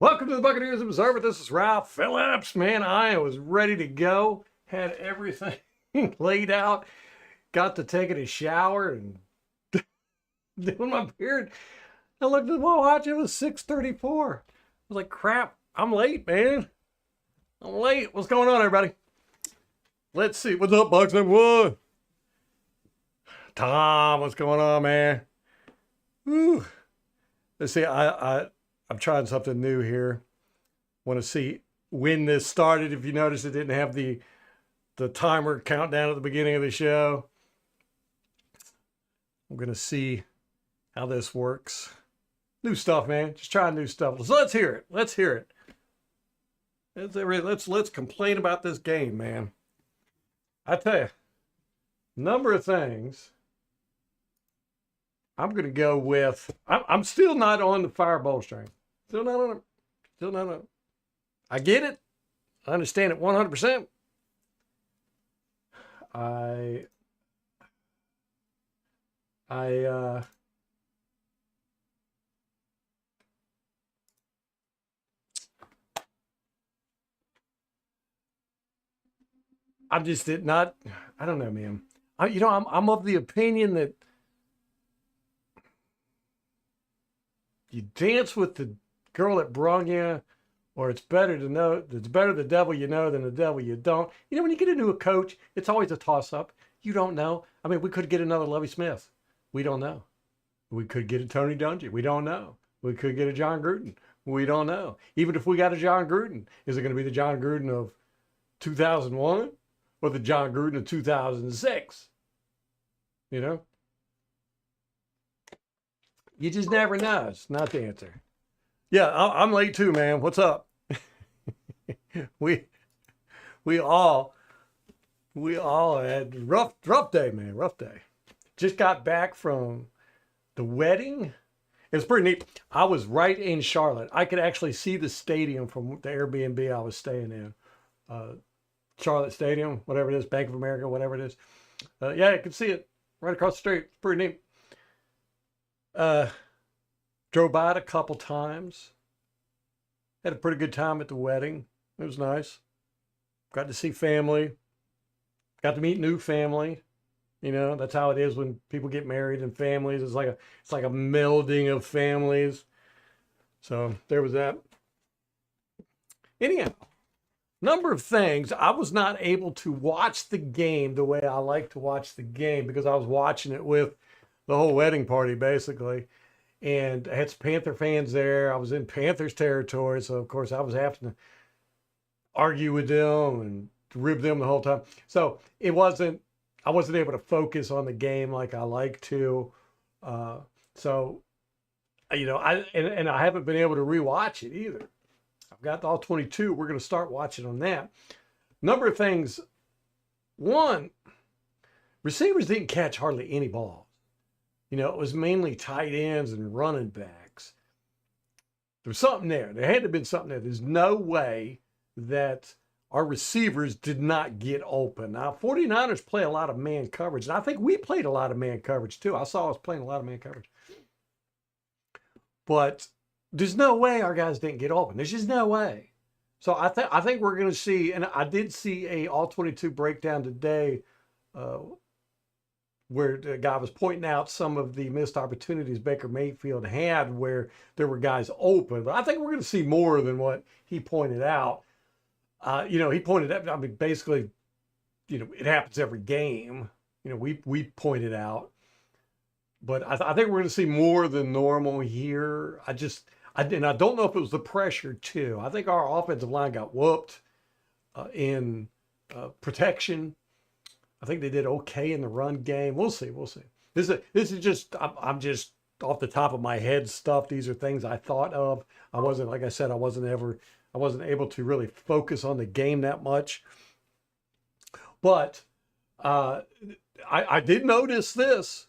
Welcome to the Buccaneers Observer. This is Ralph Phillips. Man, I was ready to go. Had everything laid out. Got to taking a shower and doing my beard. I looked at my watch. It was 6:34. I was like, crap, I'm late, man. I'm late. What's going on, everybody? Let's see. What's up, Bucks number one? Tom, what's going on, man? Woo. Let's see. I'm trying something new here. Want to see when this started. If you notice, it didn't have the timer countdown at the beginning of the show. I'm going to see how this works. New stuff, man. Just trying new stuff. So let's hear it. Let's hear it. Let's complain about this game, man. I tell you, number of things. I'm going to go with, I'm still not on the fireball string. Still not on it. Still not on it. I get it. I understand it 100%. I just did not, I don't know, man. I'm of the opinion that you dance with the girl that brung you, or it's better the devil you know than the devil you don't. You know, when you get into a coach, it's always a toss-up. You don't know. I mean, we could get another Lovie Smith. We don't know. We could get a Tony Dungy. We don't know. We could get a John Gruden. We don't know. Even if we got a John Gruden, is it going to be the John Gruden of 2001 or the John Gruden of 2006? You know? You just never know. It's not the answer. Yeah, I'm late too, man. What's up? we all had rough day, man. Rough day. Just got back from the wedding. It's pretty neat. I was right in Charlotte. I could actually see the stadium from the Airbnb I was staying in. Charlotte Stadium, whatever it is, Bank of America, whatever it is. Yeah, I could see it right across the street. It's pretty neat. Drove by it a couple times. Had a pretty good time at the wedding. It was nice. Got to see family. Got to meet new family. You know, that's how it is when people get married and families. It's like a melding of families. So there was that. Anyhow, number of things. I was not able to watch the game the way I like to watch the game because I was watching it with the whole wedding party, basically. And I had some Panther fans there. I was in Panthers territory, so of course I was having to argue with them and rib them the whole time. So I wasn't able to focus on the game like I like to. So, you know, I haven't been able to rewatch it either. I've got all 22. We're going to start watching on that. Number of things. One, receivers didn't catch hardly any balls. You know, it was mainly tight ends and running backs. There was something there. There had to have been something there. There's no way that our receivers did not get open. Now, 49ers play a lot of man coverage, and I think we played a lot of man coverage too. I saw us playing a lot of man coverage. But there's no way our guys didn't get open. There's just no way. So I think we're going to see, and I did see a all-22 breakdown today where the guy was pointing out some of the missed opportunities Baker Mayfield had where there were guys open. But I think we're going to see more than what he pointed out. You know, he pointed out, I mean, basically, you know, it happens every game. You know, we pointed out. But I think we're going to see more than normal here. I don't know if it was the pressure, too. I think our offensive line got whooped in protection. I think they did okay in the run game. We'll see. This is just, I'm just off the top of my head stuff. These are things I thought of. I wasn't able to really focus on the game that much. But I did notice this.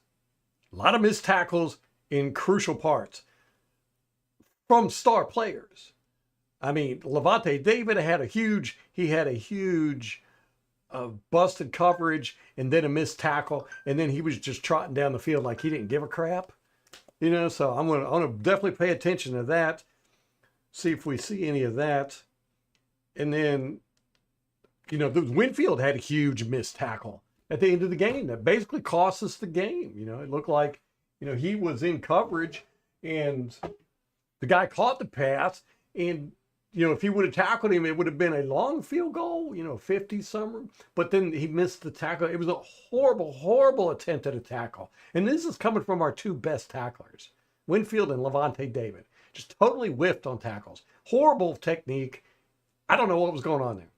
A lot of missed tackles in crucial parts from star players. I mean, Levante David had a huge busted coverage and then a missed tackle, and then he was just trotting down the field like he didn't give a crap. You know, so I'm gonna definitely pay attention to that. see if we see any of that. And then, the Winfield had a huge missed tackle at the end of the game that basically cost us the game. It looked like, he was in coverage and the guy caught the pass. And, if he would have tackled him, it would have been a long field goal, 50 something. But then he missed the tackle. It was a horrible, horrible attempt at a tackle. And this is coming from our two best tacklers, Winfield and Levante David. Just totally whiffed on tackles. Horrible technique. I don't know what was going on there.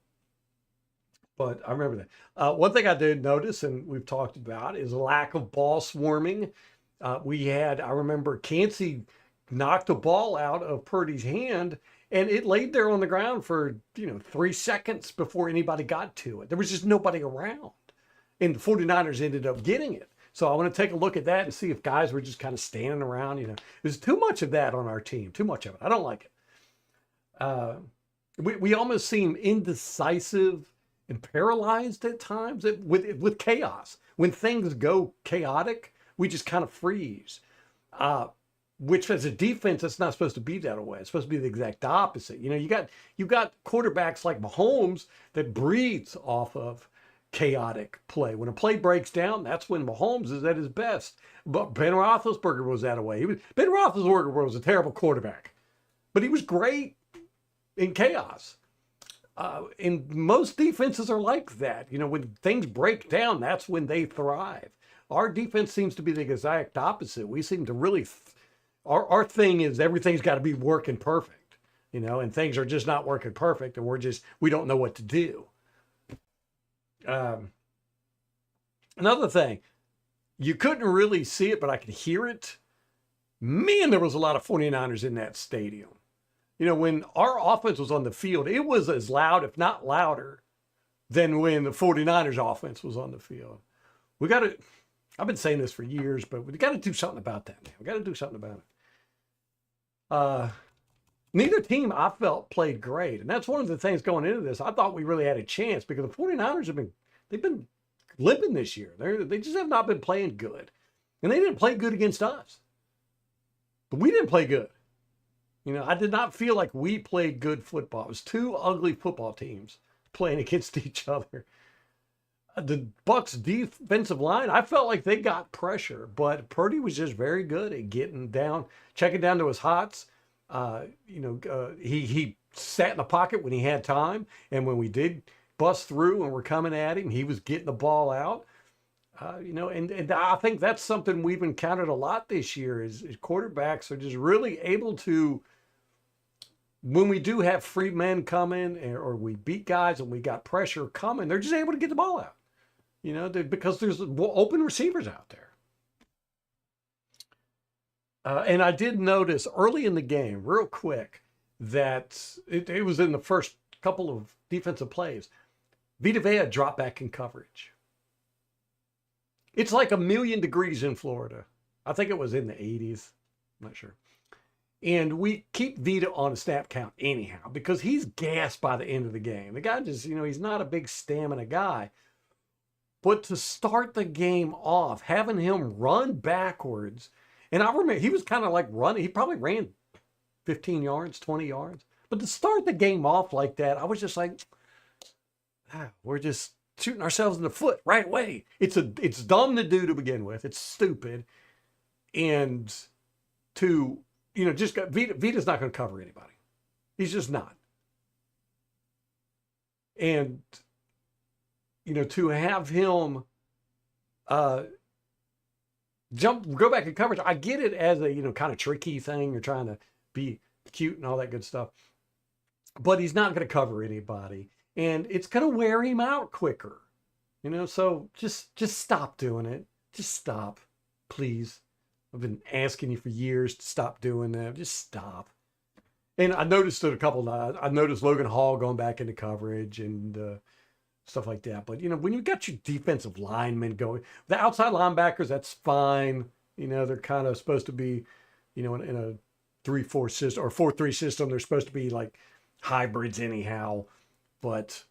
But I remember that. One thing I did notice, and we've talked about, is a lack of ball swarming. I remember Cansey knocked the ball out of Purdy's hand, and it laid there on the ground for, 3 seconds before anybody got to it. There was just nobody around. And the 49ers ended up getting it. So I want to take a look at that and see if guys were just kind of standing around. There's too much of that on our team, too much of it. I don't like it. We almost seem indecisive and paralyzed at times with chaos. When things go chaotic, we just kind of freeze. Which as a defense, it's not supposed to be that way. It's supposed to be the exact opposite. You got quarterbacks like Mahomes that breathes off of chaotic play. When a play breaks down, that's when Mahomes is at his best. But Ben Roethlisberger was that way. Ben Roethlisberger was a terrible quarterback, but he was great in chaos. And most defenses are like that. When things break down, that's when they thrive. Our defense seems to be the exact opposite. We seem to really, our thing is everything's got to be working perfect, and things are just not working perfect, and we don't know what to do. Another thing, you couldn't really see it, but I could hear it. Man, there was a lot of 49ers in that stadium. When our offense was on the field, it was as loud, if not louder, than when the 49ers offense was on the field. I've been saying this for years, but we got to do something about that, man. We got to do something about it. Neither team, I felt, played great. And that's one of the things going into this. I thought we really had a chance because the 49ers they've been limping this year. They just have not been playing good. And they didn't play good against us. But we didn't play good. I did not feel like we played good football. It was two ugly football teams playing against each other. The Bucs defensive line, I felt like they got pressure, but Purdy was just very good at getting down, checking down to his hots. He sat in the pocket when he had time, and when we did bust through and we're coming at him, he was getting the ball out. And I think that's something we've encountered a lot this year is quarterbacks are just really able to, when we do have free men coming or we beat guys and we got pressure coming, they're just able to get the ball out, because there's open receivers out there. And I did notice early in the game, real quick, that it was in the first couple of defensive plays, Vita Vea dropped back in coverage. It's like 1,000,000 degrees in Florida. I think it was in the 80s. I'm not sure. And we keep Vita on a snap count anyhow because he's gassed by the end of the game. The guy just, he's not a big stamina guy. But to start the game off, having him run backwards, and I remember he was kind of like running. He probably ran 15 yards, 20 yards. But to start the game off like that, I was just like, we're just shooting ourselves in the foot right away. It's dumb to do to begin with. It's stupid. And to, Vita's not going to cover anybody. He's just not. And, to have him go back in coverage, I get it as a, kind of tricky thing. You're trying to be cute and all that good stuff. But he's not going to cover anybody. And it's going to wear him out quicker. So just stop doing it. Just stop, please. I've been asking you for years to stop doing that. Just stop. And I noticed it a couple of times. I noticed Logan Hall going back into coverage and stuff like that. But, when you got your defensive linemen going, the outside linebackers, that's fine. They're kind of supposed to be, in a 3-4 system or 4-3 system. They're supposed to be like hybrids anyhow. But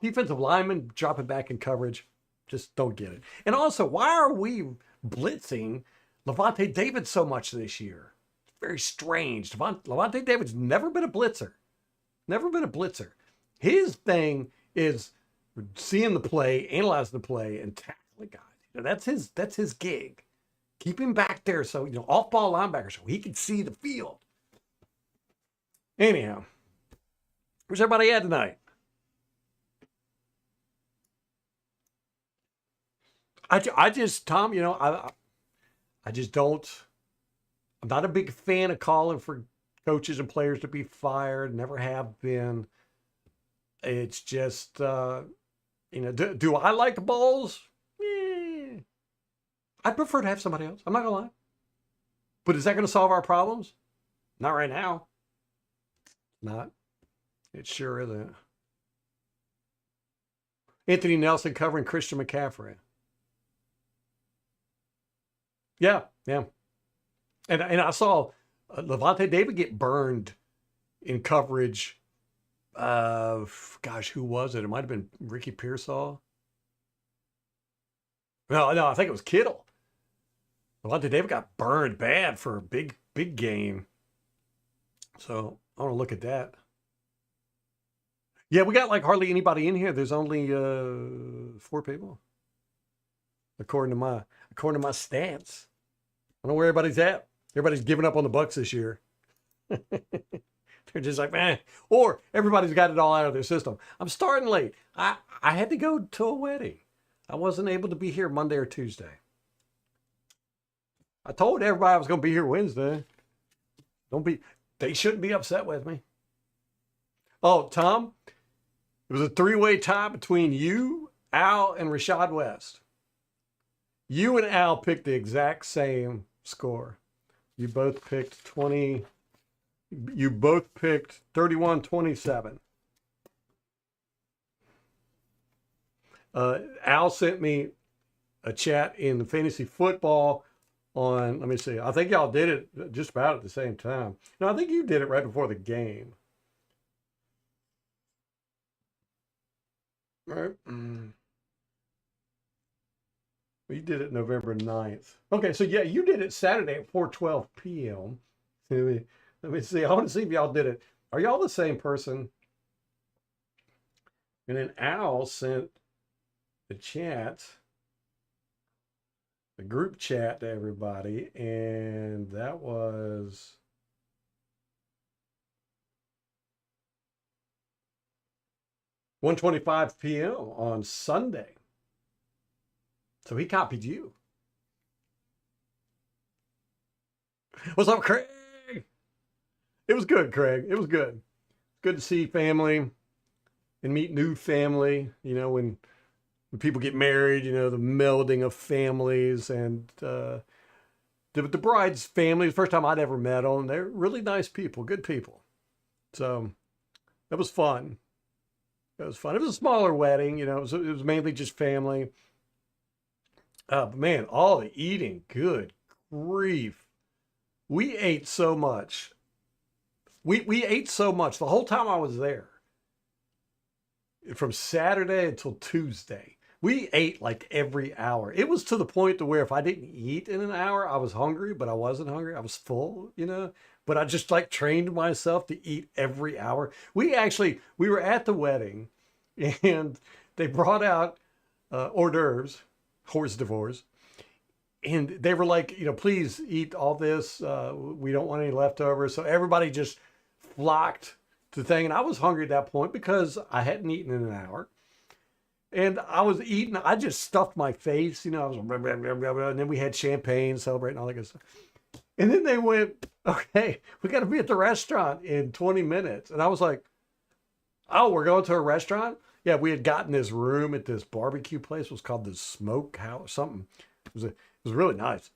defensive linemen dropping back in coverage, just don't get it. And also, why are we blitzing Levante David so much this year? very strange. Levante David's never been a blitzer. Never been a blitzer. His thing is seeing the play, analyzing the play, and tackling guys. That's his gig. Keep him back there so, off ball linebacker so he can see the field. Anyhow, where's everybody at tonight? I just, Tom, I just don't, I'm not a big fan of calling for coaches and players to be fired. Never have been. It's just, do I like balls? I'd prefer to have somebody else. I'm not going to lie. But is that going to solve our problems? Not right now. Not. It sure isn't. Anthony Nelson covering Christian McCaffrey. Yeah. And I saw Levante David get burned in coverage of, who was it? It might have been Ricky Pearsall. No, I think it was Kittle. Levante David got burned bad for a big game. So I want to look at that. Yeah, we got like hardly anybody in here. There's only 4 people, according to my stats. I don't know where everybody's at. Everybody's giving up on the Bucs this year. They're just like, man. Or everybody's got it all out of their system. I'm starting late. I had to go to a wedding. I wasn't able to be here Monday or Tuesday. I told everybody I was going to be here Wednesday. They shouldn't be upset with me. Oh, Tom, it was a 3-way tie between you, Al, and Rashad West. You and Al picked the exact same score. You both picked 31-27. Al sent me a chat in the fantasy football on, let me see, I think y'all did it just about at the same time. No, I think you did it right before the game. All right. We did it November 9th. Okay, so yeah, you did it Saturday at 4:12 p.m. Let me see. I want to see if y'all did it. Are y'all the same person? And then Al sent the group chat to everybody, and that was 1:25 p.m. on Sunday. So he copied you. What's up, Craig? It was good, Craig. It was good. Good to see family and meet new family. When people get married, the melding of families, and the bride's family, the first time I'd ever met them. They're really nice people, good people. So that was fun. It was fun. It was a smaller wedding, it was mainly just family. But man, all the eating, good grief. We ate so much. We ate so much the whole time I was there. From Saturday until Tuesday. We ate like every hour. It was to the point to where if I didn't eat in an hour, I was hungry, but I wasn't hungry. I was full, But I just trained myself to eat every hour. We were at the wedding and they brought out hors d'oeuvres. Hors d'oeuvres. And they were like, please eat all this. We don't want any leftovers. So everybody just flocked to the thing. And I was hungry at that point because I hadn't eaten in an hour. And I was eating. I just stuffed my face. I was blah, blah, blah, blah, blah. And then we had champagne, celebrating all that good stuff. And then they went, okay, we got to be at the restaurant in 20 minutes. And I was like, oh, we're going to a restaurant? Yeah, we had gotten this room at this barbecue place. It was called the Smoke House, something. It was really nice.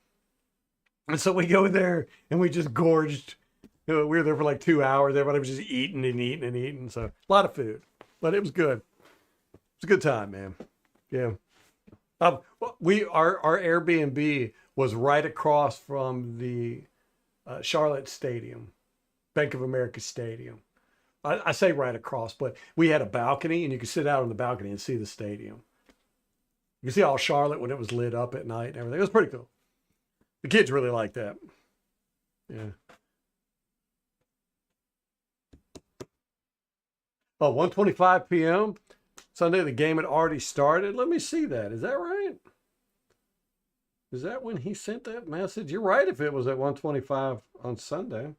And so we go there and we just gorged. We were there for like 2 hours. Everybody was just eating and eating and eating. So a lot of food, but it was good. It was a good time, man. Yeah. Our Airbnb was right across from the Charlotte Stadium, Bank of America Stadium. I say right across, but we had a balcony and you could sit out on the balcony and see the stadium. You could see all Charlotte when it was lit up at night and everything. It was pretty cool. The kids really liked that. Yeah. Oh, 1:25 p.m. Sunday, the game had already started. Let me see that. Is that right? Is that when he sent that message? You're right if it was at 1:25 on Sunday.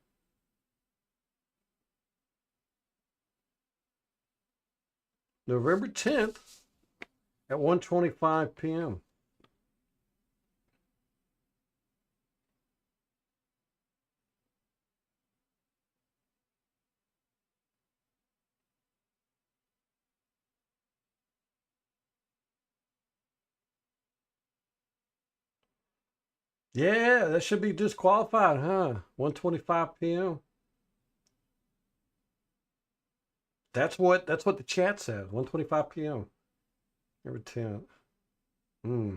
November 10th at 1:25 p.m. Yeah, that should be disqualified, huh? 1:25 p.m. That's what the chat said. 1:25 p.m. November 10th. Hmm.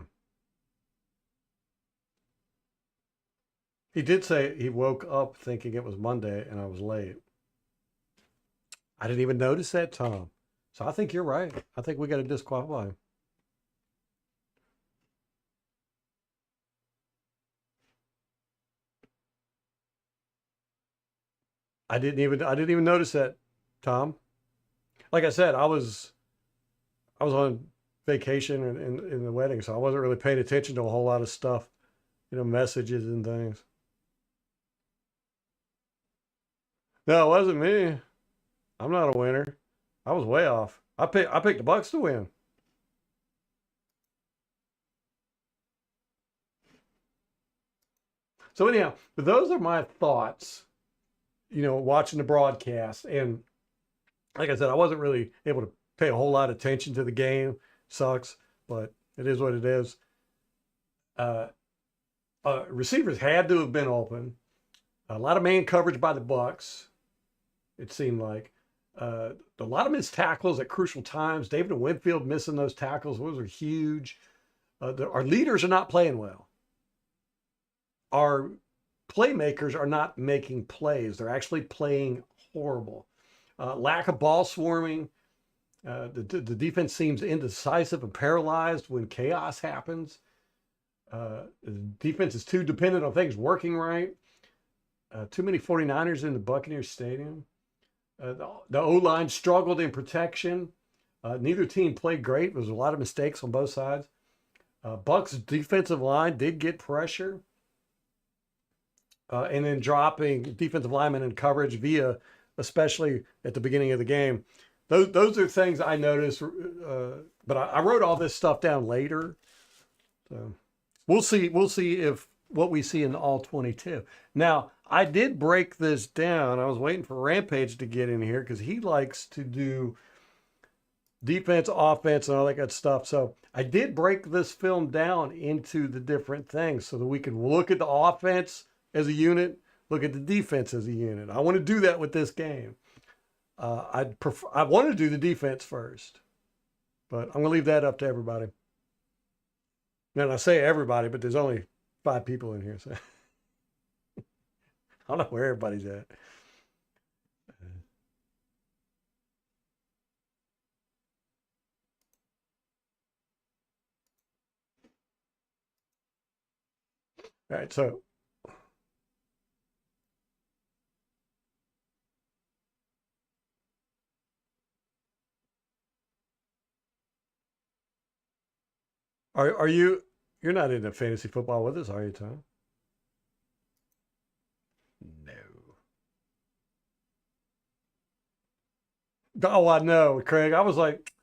He did say he woke up thinking it was Monday and I was late. I didn't even notice that, Tom. So I think you're right. I think we got to disqualify him. I didn't even notice that, Tom. Like I said, I was on vacation in the wedding, so I wasn't really paying attention to a whole lot of stuff, messages and things. No, it wasn't me. I'm not a winner. I was way off. I picked the Bucks to win. So anyhow, but those are my thoughts, watching the broadcast. And like I said, I wasn't really able to pay a whole lot of attention to the game. Sucks, but it is what it is. Uh, Receivers had to have been open. A lot of man coverage by the Bucks. It seemed like a lot of missed tackles at crucial times. David and Winfield missing those tackles; those are huge. Our leaders are not playing well. Our playmakers are not making plays. They're actually playing horrible. Lack of ball swarming. The defense seems indecisive and paralyzed when chaos happens. The defense is too dependent on things working right. Too many 49ers in the Buccaneers stadium. The O-line struggled in protection. Neither team played great. There was a lot of mistakes on both sides. Bucks defensive line did get pressure. And then dropping defensive linemen in coverage via, especially at the beginning of the game. Those are things I noticed, but I wrote all this stuff down later. So we'll see. We'll see if what we see in the all 22. Now, I did break this down. I was waiting for Rampage to get in here because he likes to do defense, offense, and all that good stuff. So I did break this film down into the different things so that we can look at the offense as a unit, look at the defense as a unit. I want to do that with this game. I want to do the defense first, but I'm going to leave that up to everybody. And I say everybody, but there's only 5 people in here, so I don't know where everybody's at. All right, so are you're not into fantasy football with us, are you, Tom? No. Oh, I know, Craig. I was like,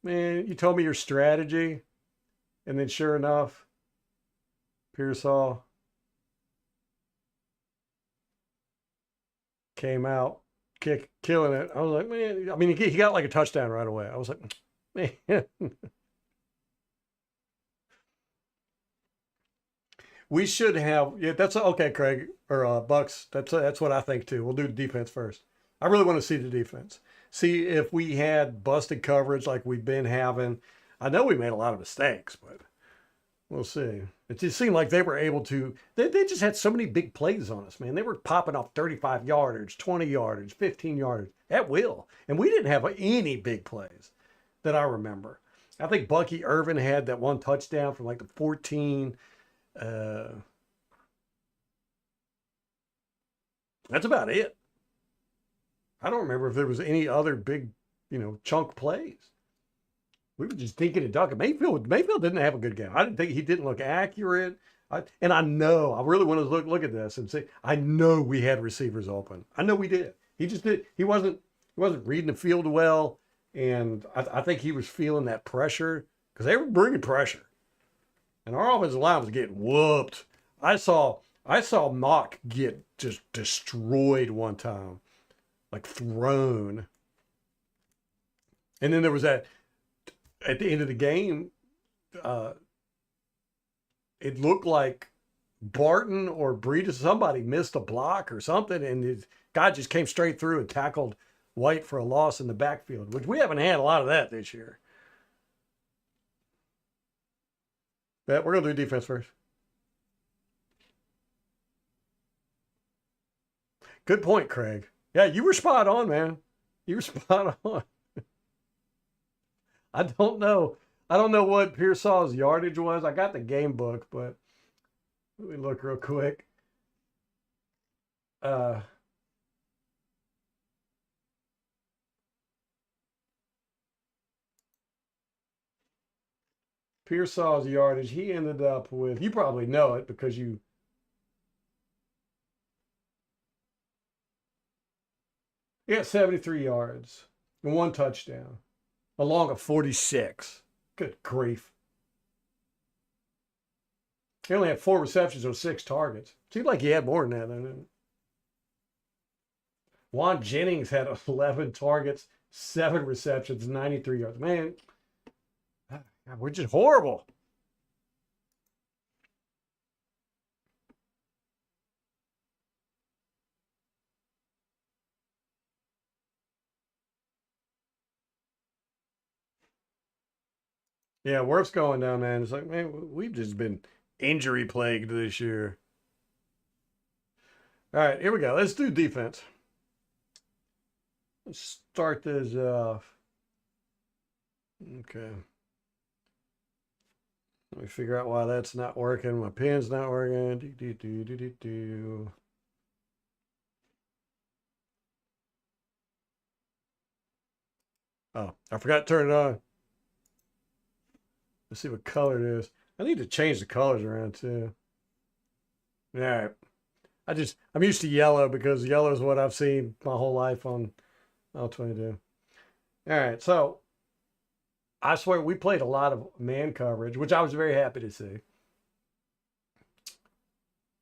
man, you told me your strategy, and then sure enough, Pearsall came out, killing it. I was like, man. I mean, he got like a touchdown right away. I was like, man, we should have. Yeah, that's okay, Craig or Bucks. That's what I think too. We'll do the defense first. I really want to see the defense. See if we had busted coverage like we've been having. I know we made a lot of mistakes, but we'll see. It just seemed like they were able to. They just had so many big plays on us, man. They were popping off 35 yardage, 20 yardage, 15 yardage at will, and we didn't have any big plays that I remember. I think Bucky Irvin had that one touchdown from like the 14. Uh, that's about it. I don't remember if there was any other big chunk plays. We were just thinking and ducking. Mayfield didn't have a good game. I didn't think he didn't look accurate. And I know, I really want to look at this and say, I know we had receivers open. I know we did. He just did. He wasn't reading the field well, and I think he was feeling that pressure because they were bringing pressure, and our offensive line was getting whooped. I saw Mock get just destroyed one time, like thrown, and then there was that at the end of the game. Uh, it looked like Barton or Breida, somebody missed a block or something, and the guy just came straight through and tackled White for a loss in the backfield, which we haven't had a lot of that this year. But we're going to do defense first. Good point, Craig. Yeah, you were spot on, man. You were spot on. I don't know. I don't know what Pearsall's yardage was. I got the game book, but let me look real quick. Pearsall's yardage, he ended up with, you probably know it because he had 73 yards and one touchdown along a 46. Good grief. He only had 4 receptions on 6 targets. Seemed like he had more than that, didn't it? Juan Jennings had 11 targets, 7 receptions, 93 yards. Man, we're just horrible. Yeah, worse going down, man. It's like, man, we've just been injury plagued this year. All right, here we go. Let's do defense. Let's start this off. Okay. Let me figure out why that's not working. My pen's not working. Oh, I forgot to turn it on. Let's see what color it is. I need to change the colors around too. All right. I'm used to yellow because yellow is what I've seen my whole life on L22. All right. So I swear we played a lot of man coverage, which I was very happy to see.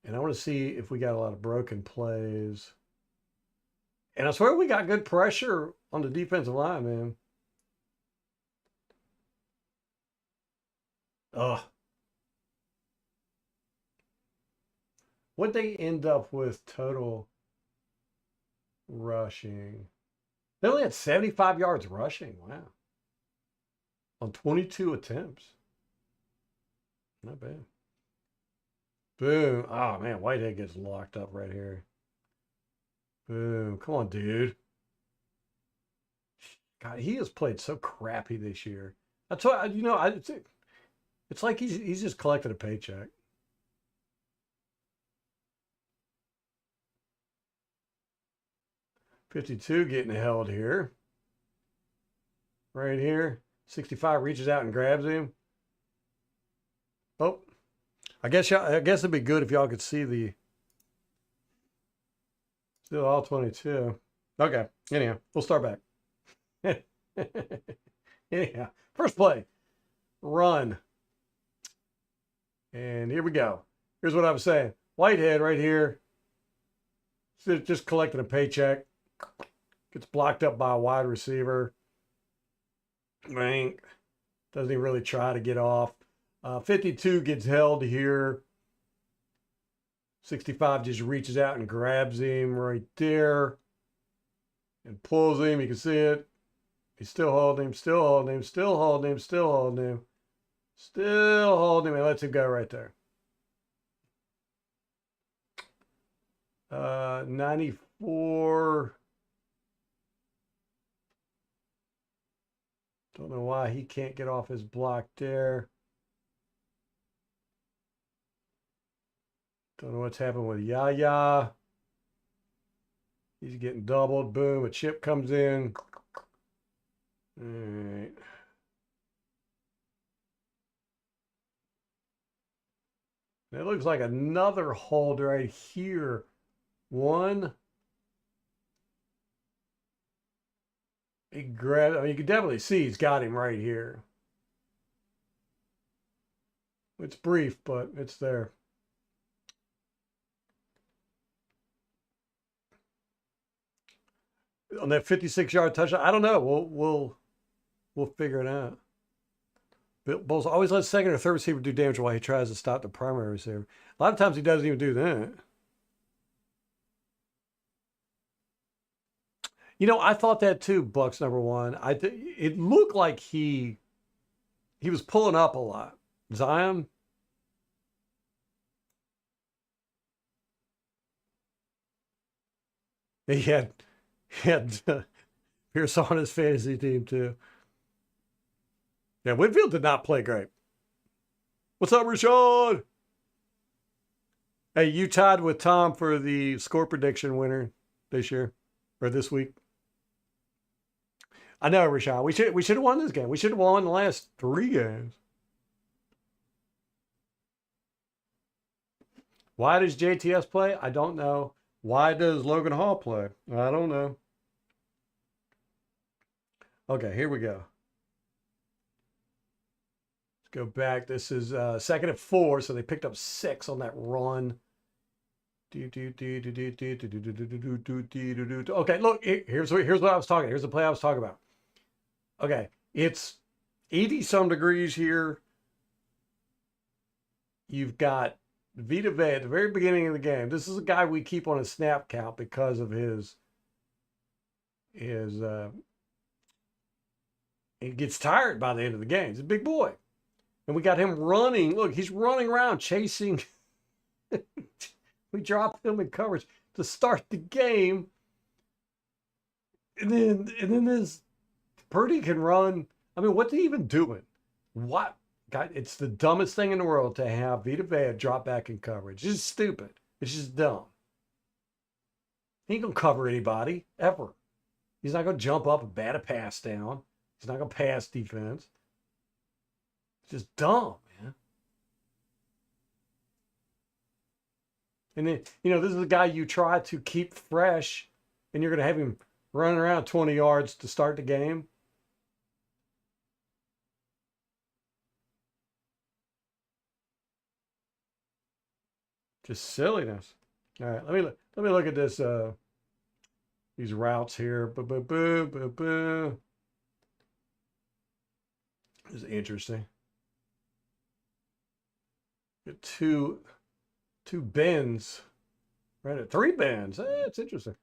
And I want to see if we got a lot of broken plays. And I swear we got good pressure on the defensive line, man. Ugh. What'd they end up with total rushing? They only had 75 yards rushing. Wow. On 22 attempts. Not bad. Boom. Oh, man. Whitehead gets locked up right here. Boom. Come on, dude. God, he has played so crappy this year. That's why, it's like he's just collected a paycheck. $52 getting held here. Right here. 65 reaches out and grabs him. Oh, I guess it'd be good if y'all could see the still all 22. Okay. Anyhow, we'll start back. Anyhow, first play, run. And here we go. Here's what I was saying. Whitehead right here, just collecting a paycheck. Gets blocked up by a wide receiver. Rank doesn't even really try to get off. 52 gets held here. 65 just reaches out and grabs him right there and pulls him. You can see it. He's still holding him, still holding him, still holding him, still holding him, still holding him, and lets him go right there. 94. Don't know why he can't get off his block there. Don't know what's happened with Yaya. He's getting doubled. Boom. A chip comes in. All right. It looks like another hold right here. One. He grabbed. I mean, you can definitely see he's got him right here. It's brief, but it's there. On that 56-yard touchdown, I don't know. We'll figure it out. Bill Bowles always lets second or third receiver do damage while he tries to stop the primary receiver. A lot of times he doesn't even do that. You know, I thought that too. Bucks number one. It looked like he was pulling up a lot. Zion. He had Pierce on his fantasy team too. Yeah, Winfield did not play great. What's up, Rashad? Hey, you tied with Tom for the score prediction winner this year or this week. I know, Rashad. We should have won this game. We should have won the last 3 games. Why does JTS play? I don't know. Why does Logan Hall play? I don't know. Okay, here we go. Let's go back. This is second and 4, so they picked up 6 on that run. Okay, look, here's what I was talking. Here's the play I was talking about. Okay, it's 80 some degrees here. You've got Vita Vea at the very beginning of the game. This is a guy we keep on a snap count because of his he gets tired by the end of the game. He's a big boy. And we got him running. Look, he's running around chasing. We dropped him in coverage to start the game. And then this Purdy can run. I mean, what's he even doing? What? God, it's the dumbest thing in the world to have Vita Vea drop back in coverage. It's just stupid. It's just dumb. He ain't gonna cover anybody ever. He's not gonna jump up and bat a pass down. He's not gonna pass defense. It's just dumb, man. And then, this is a guy you try to keep fresh, and you're gonna have him running around 20 yards to start the game. Just silliness. All right, let me look at this. These routes here. This is interesting. Get two bends, right? 3 bends. It's interesting.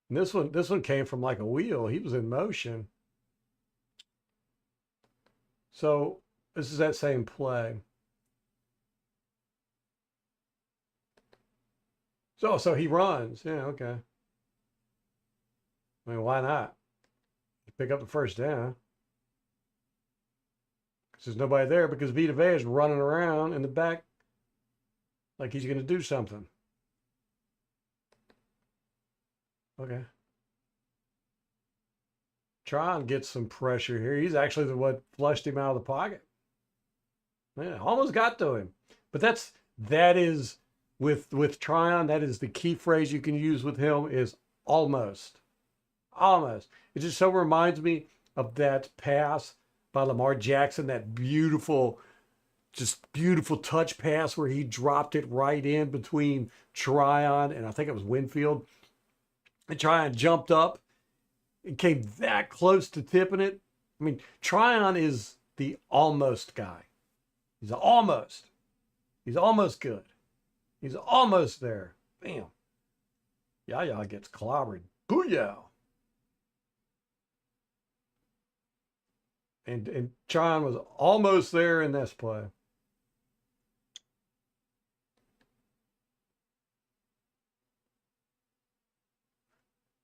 And this one came from like a wheel. He was in motion. So this is that same play. So he runs. Yeah, okay. I mean, why not? Pick up the first down. Because there's nobody there because Vita Vea is running around in the back like he's going to do something. Okay. Try and get some pressure here. He's actually the one flushed him out of the pocket. Yeah, almost got to him. But that is with Tryon, that is the key phrase you can use with him is almost. Almost. It just so reminds me of that pass by Lamar Jackson, that beautiful touch pass where he dropped it right in between Tryon and I think it was Winfield. And Tryon jumped up and came that close to tipping it. I mean, Tryon is the almost guy. He's almost good. He's almost there. Bam. Yaya gets clobbered. Booyah. And Tryon was almost there in this play.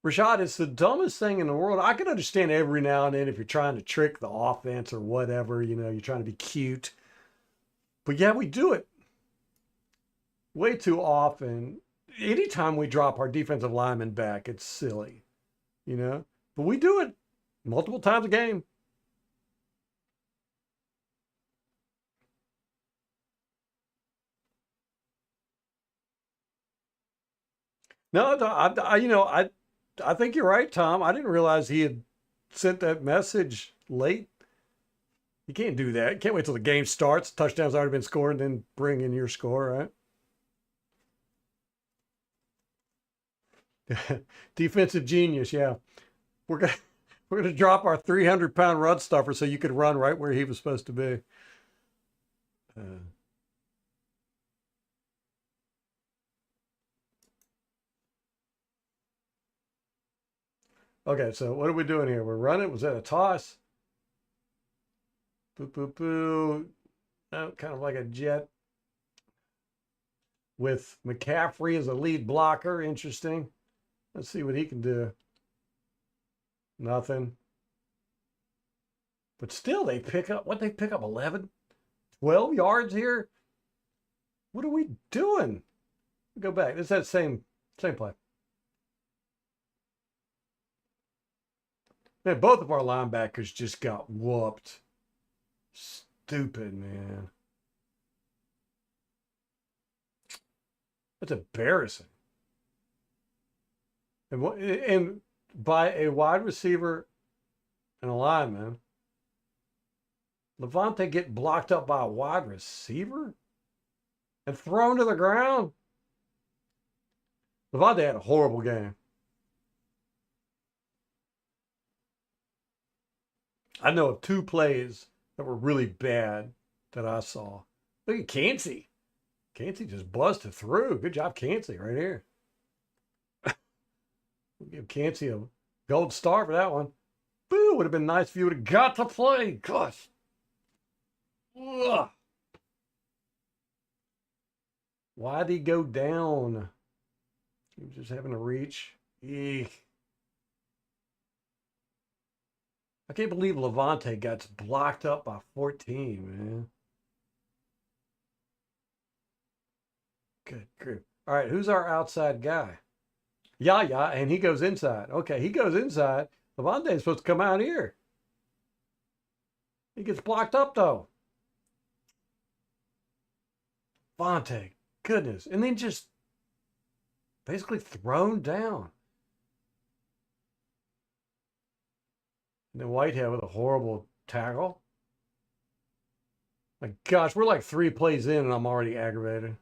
Rashad, it's the dumbest thing in the world. I can understand every now and then if you're trying to trick the offense or whatever, you're trying to be cute. But yeah, we do it way too often. Anytime we drop our defensive lineman back, it's silly, But we do it multiple times a game. No, I think you're right, Tom. I didn't realize he had sent that message late. You can't do that. You can't wait till the game starts. Touchdown's already been scored, and then bring in your score, right? Defensive genius, yeah. We're gonna we're gonna drop our 300-pound run stuffer so you could run right where he was supposed to be. Uh, okay, so what are we doing here? We're running. Was that a toss? Boo boo boo. Oh, kind of like a jet with McCaffrey as a lead blocker. Interesting. Let's see what he can do. Nothing. But still, they pick up what they pick up 11, 12 yards here. What are we doing? Go back. It's that same play. Man, both of our linebackers just got whooped. Stupid, man. That's embarrassing. And by a wide receiver and a lineman, Levante get blocked up by a wide receiver and thrown to the ground. Levante had a horrible game. I know of two plays that were really bad that I saw. Look at Cansey. Cansey just busted through. Good job, Cansey, right here. We'll give Cansey a gold star for that one. Boo, would have been nice if you would have got to play. Gosh. Ugh. Why'd he go down? He was just having to reach. Eek. I can't believe Levante got blocked up by 14, man. Good grief. All right, who's our outside guy? Yeah, and he goes inside. Okay, he goes inside. Levante's supposed to come out here. He gets blocked up, though. Levante, goodness. And then just basically thrown down. And then Whitehead with a horrible tackle. My gosh, we're like 3 plays in and I'm already aggravated.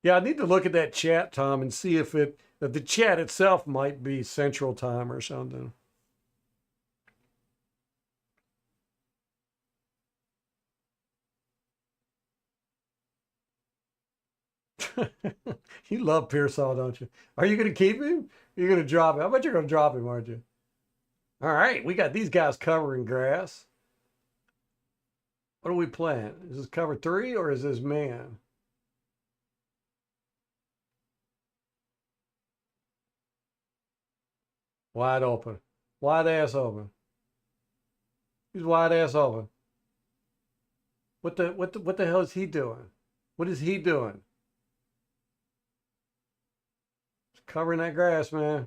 Yeah, I need to look at that chat, Tom, and see if the chat itself might be Central Time or something. You love Pearsall, don't you? Are you going to keep him? You're going to drop him. I bet you're going to drop him, aren't you? All right, we got these guys covering grass. What are we playing? Is this cover 3 or is this man? Wide open. Wide ass open. He's wide ass open. What the hell is he doing? What is he doing? He's covering that grass, man.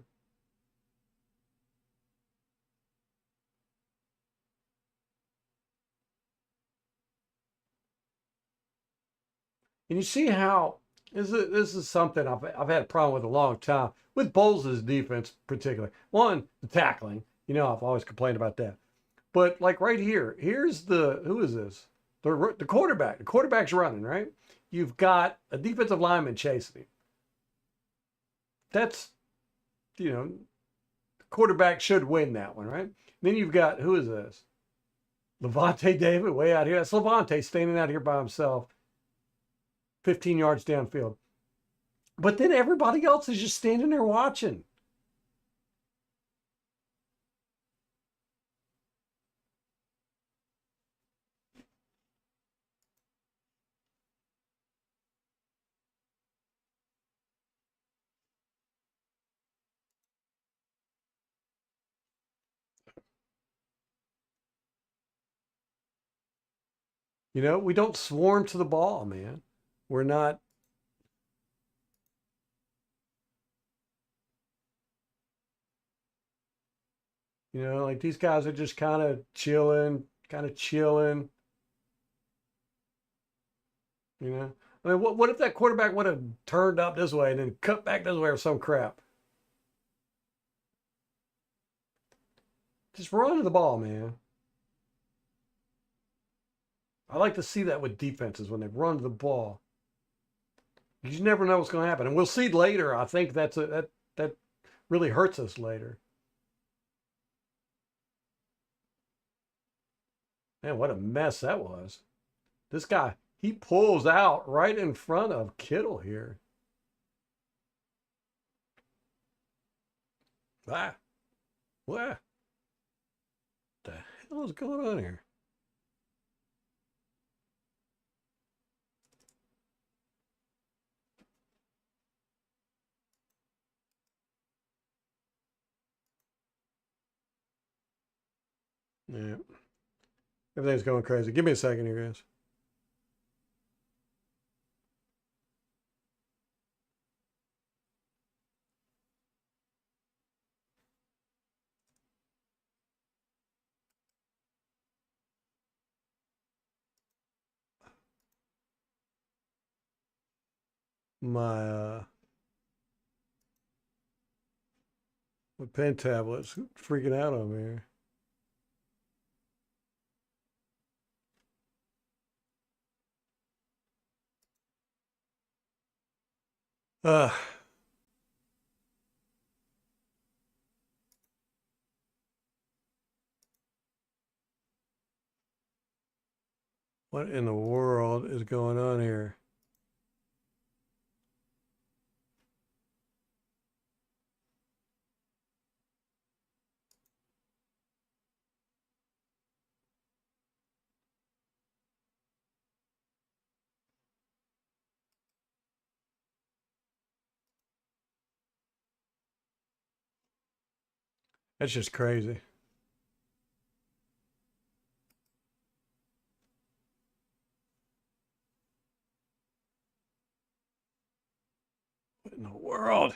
And you see how this is something I've had a problem with a long time with Bowles' defense, particularly. One, the tackling. I've always complained about that. But like right here, here's who is this? The quarterback. The quarterback's running, right? You've got a defensive lineman chasing him. That's, the quarterback should win that one, right? Then you've got, who is this? Levante David way out here. That's Levante standing out here by himself, 15 yards downfield. But then everybody else is just standing there watching. You know, we don't swarm to the ball, man. We're not, you know, like these guys are just kind of chilling, you know. I mean, what if that quarterback would have turned up this way and then cut back this way or some crap? Just run to the ball, man. I like to see that with defenses when they run to the ball. You never know what's going to happen, and we'll see later. I think that really hurts us later. Man, what a mess that was. This guy, he pulls out right in front of Kittle here. Ah, what the hell is going on here? Yeah, everything's going crazy. Give me a second here, guys. My pen tablet's freaking out on me here. Uh, what in the world is going on here? That's just crazy. What in the world?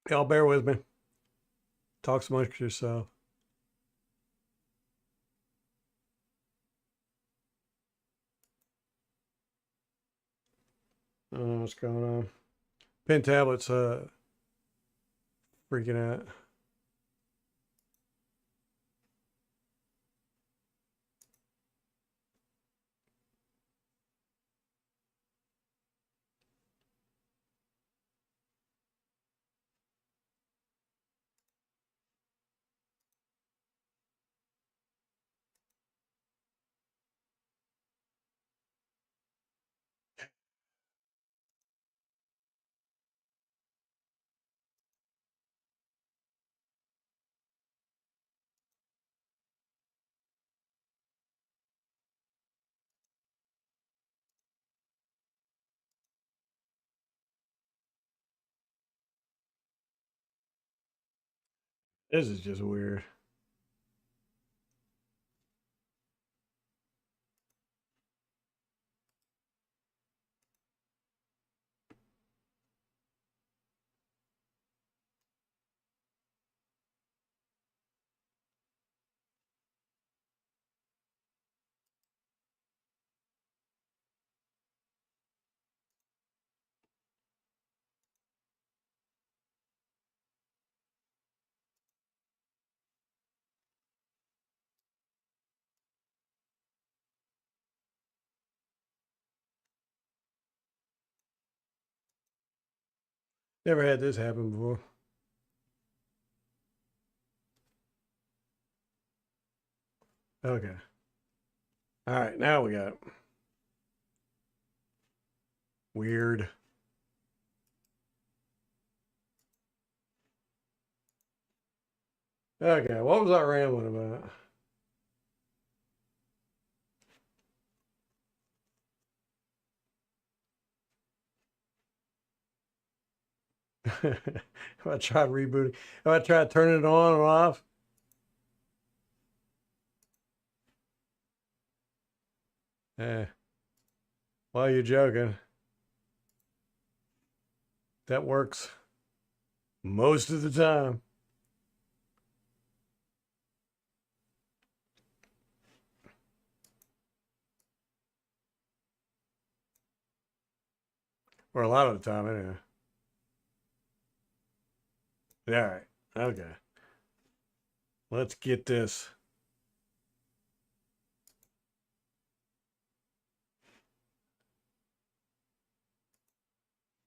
Y'all bear with me. Talk amongst yourself. I don't know what's going on. Pen tablet's freaking out. This is just weird. Never had this happen before. Okay. All right, now we got it. Weird. Okay, what was I rambling about? If I tried rebooting, if I tried turning it on and off. Eh, why are you joking? That works most of the time. Or a lot of the time, anyway. All right. Okay. Let's get this.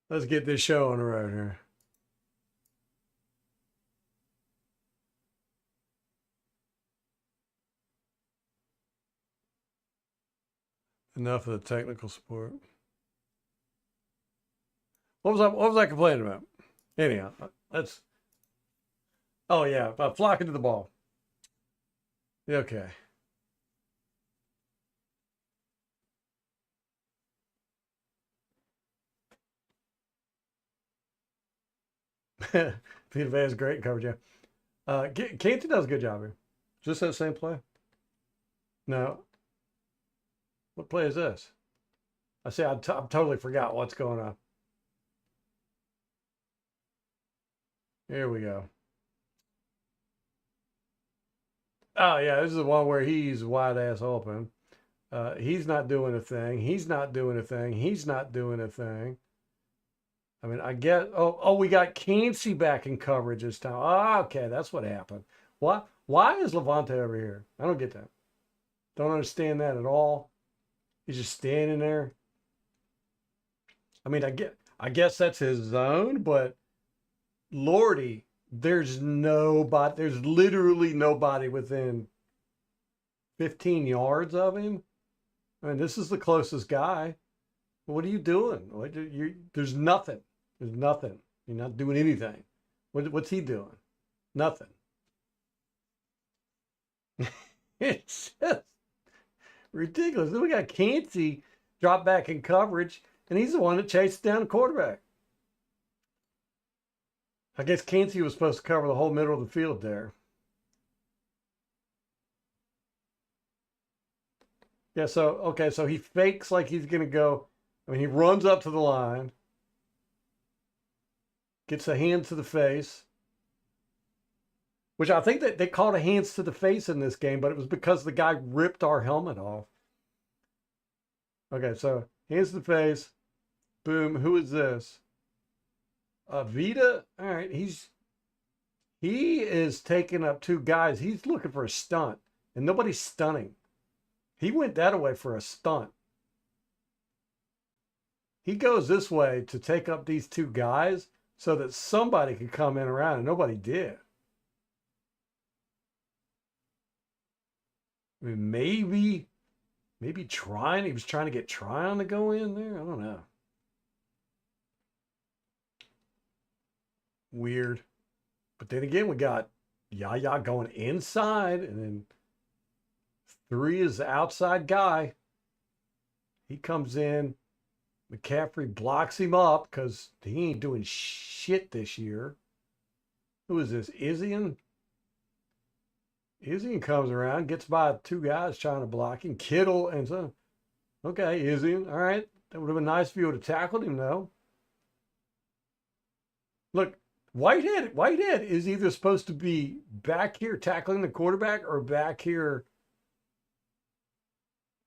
Let's get this show on the road here. Enough of the technical support. What was I complaining about? Anyhow, let's. Oh yeah, flocking to the ball. Okay. Peter Van is great coverage. Yeah. Canty does a good job here. Just that same play. No. What play is this? I say I totally forgot what's going on. Here we go. Oh yeah, this is the one where he's wide ass open. He's not doing a thing. He's not doing a thing. He's not doing a thing. I mean, I get. Oh, we got Cansey back in coverage this time. Oh, okay, that's what happened. Why is Levante over here? I don't get that. Don't understand that at all. He's just standing there. I mean, I guess that's his zone, but Lordy, there's nobody. There's literally nobody within 15 yards of him. I mean, this is the closest guy. What are you doing? There's nothing. There's nothing. You're not doing anything. What's he doing? Nothing. It's just ridiculous. Then we got Cansey drop back in coverage, and he's the one that chases down the quarterback. I guess Cansey was supposed to cover the whole middle of the field there. Yeah, so he fakes like he's gonna go. I mean, he runs up to the line, gets a hand to the face, which I think that they called a hands to the face in this game, but it was because the guy ripped our helmet off. Okay, so hands to the face, boom. Who is this? Vita. All right, he is taking up two guys. He's looking for a stunt, and nobody's stunning. He went that way for a stunt. He goes this way to take up these two guys so that somebody could come in around, and nobody did. I mean, maybe trying. He was trying to get Tryon to go in there. I don't know. Weird. But then again, we got Yaya going inside, and then 3 is the outside guy. He comes in. McCaffrey blocks him up because he ain't doing shit this year. Who is this? Izzian? Izzian comes around, gets by 2 guys trying to block him. Kittle and so. Okay, Izzian. All right. That would have been nice if you would have tackled him, though. Look, Whitehead is either supposed to be back here tackling the quarterback or back here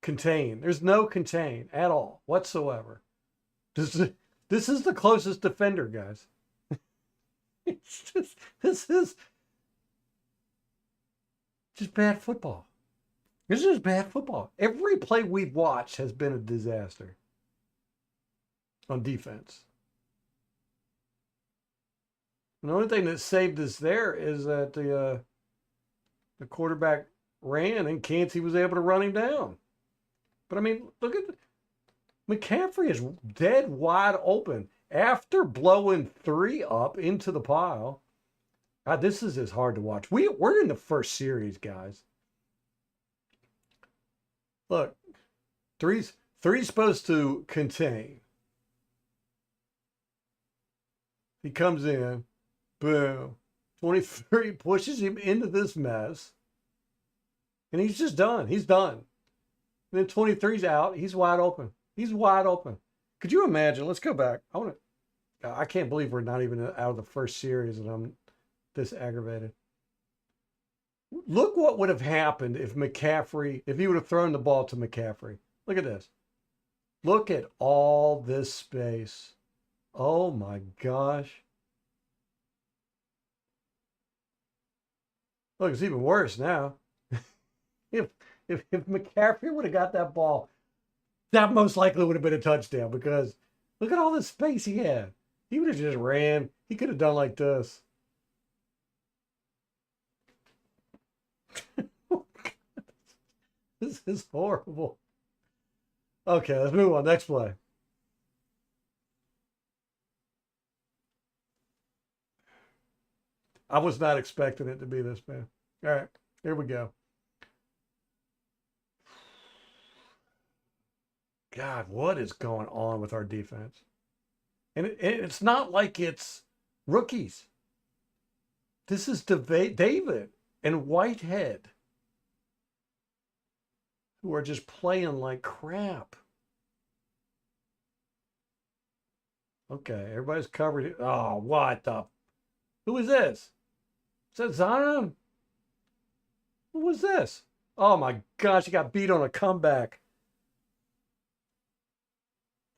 contain. There's no contain at all whatsoever. This is the closest defender, guys. This is just bad football. This is bad football. Every play we've watched has been a disaster on defense. The only thing that saved us there is that the quarterback ran and Cansey was able to run him down. But I mean, look at McCaffrey is dead wide open after blowing 3 up into the pile. God, this is as hard to watch. We're in the first series, guys. Look, three's supposed to contain. He comes in, boom. 23 pushes him into this mess. And he's just done. He's done. And then 23's out. He's wide open. He's wide open. Could you imagine? Let's go back. I can't believe we're not even out of the first series and I'm this aggravated. Look what would have happened if he would have thrown the ball to McCaffrey. Look at this. Look at all this space. Oh my gosh. Look, it's even worse now. if if McCaffrey would have got that ball, that most likely would have been a touchdown because look at all the space he had. He would have just ran. He could have done like this. This is horrible. Okay, let's move on. Next play. I was not expecting it to be this bad. All right, here we go. God, what is going on with our defense? And it's not like it's rookies. This is David and Whitehead who are just playing like crap. Okay, everybody's covered. Oh, what the? Who is this? Is that Zion? Who was this? Oh my gosh, he got beat on a comeback.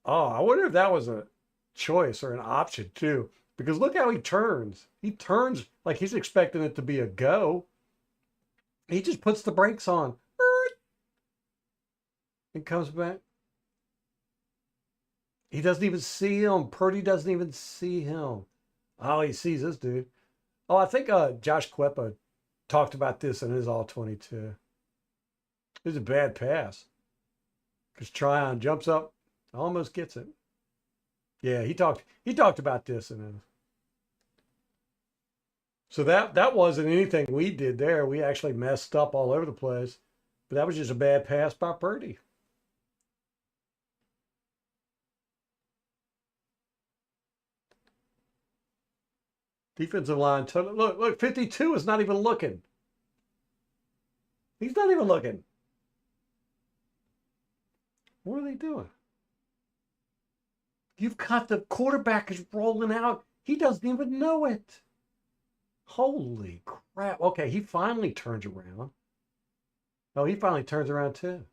Oh, I wonder if that was a choice or an option too. Because look how he turns. He turns like he's expecting it to be a go. He just puts the brakes on and comes back. He doesn't even see him. Purdy doesn't even see him. Oh, he sees this dude. Oh, I think Josh Kwepa talked about this in his all 22. It was a bad pass. Because Tryon jumps up, almost gets it. Yeah, he talked about this and then. So that wasn't anything we did there. We actually messed up all over the place. But that was just a bad pass by Purdy. Defensive line total. Look, 52 is not even looking. He's not even looking. What are they doing? You've got the quarterback is rolling out. He doesn't even know it. Holy crap. Okay, he finally turns around. Oh, he finally turns around too.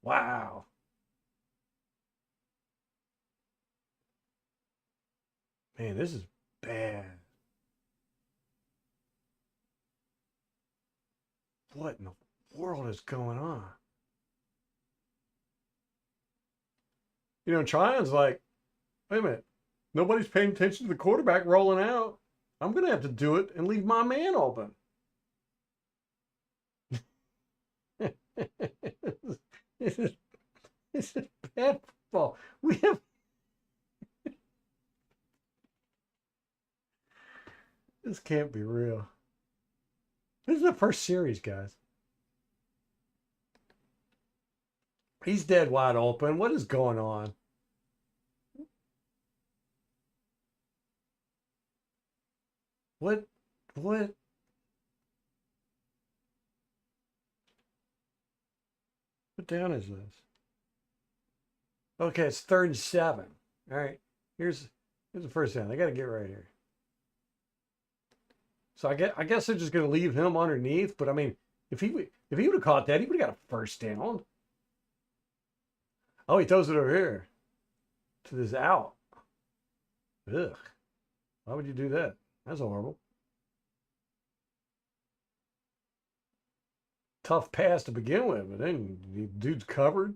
Wow. Man, this is bad. What in the world is going on? You know, Tryon's like, wait a minute. Nobody's paying attention to the quarterback rolling out. I'm going to have to do it and leave my man open. This is bad football. We have. This can't be real. This is the first series, guys. He's dead wide open. What is going on? What? What? What down is this? Okay, it's 3rd and 7. All right, here's the first down. They got to get right here. So I guess they're just going to leave him underneath. But I mean, if he would have caught that, he would have got a first down. Oh, he throws it over here to this out. Ugh. Why would you do that? That's horrible. Tough pass to begin with, but then the dude's covered.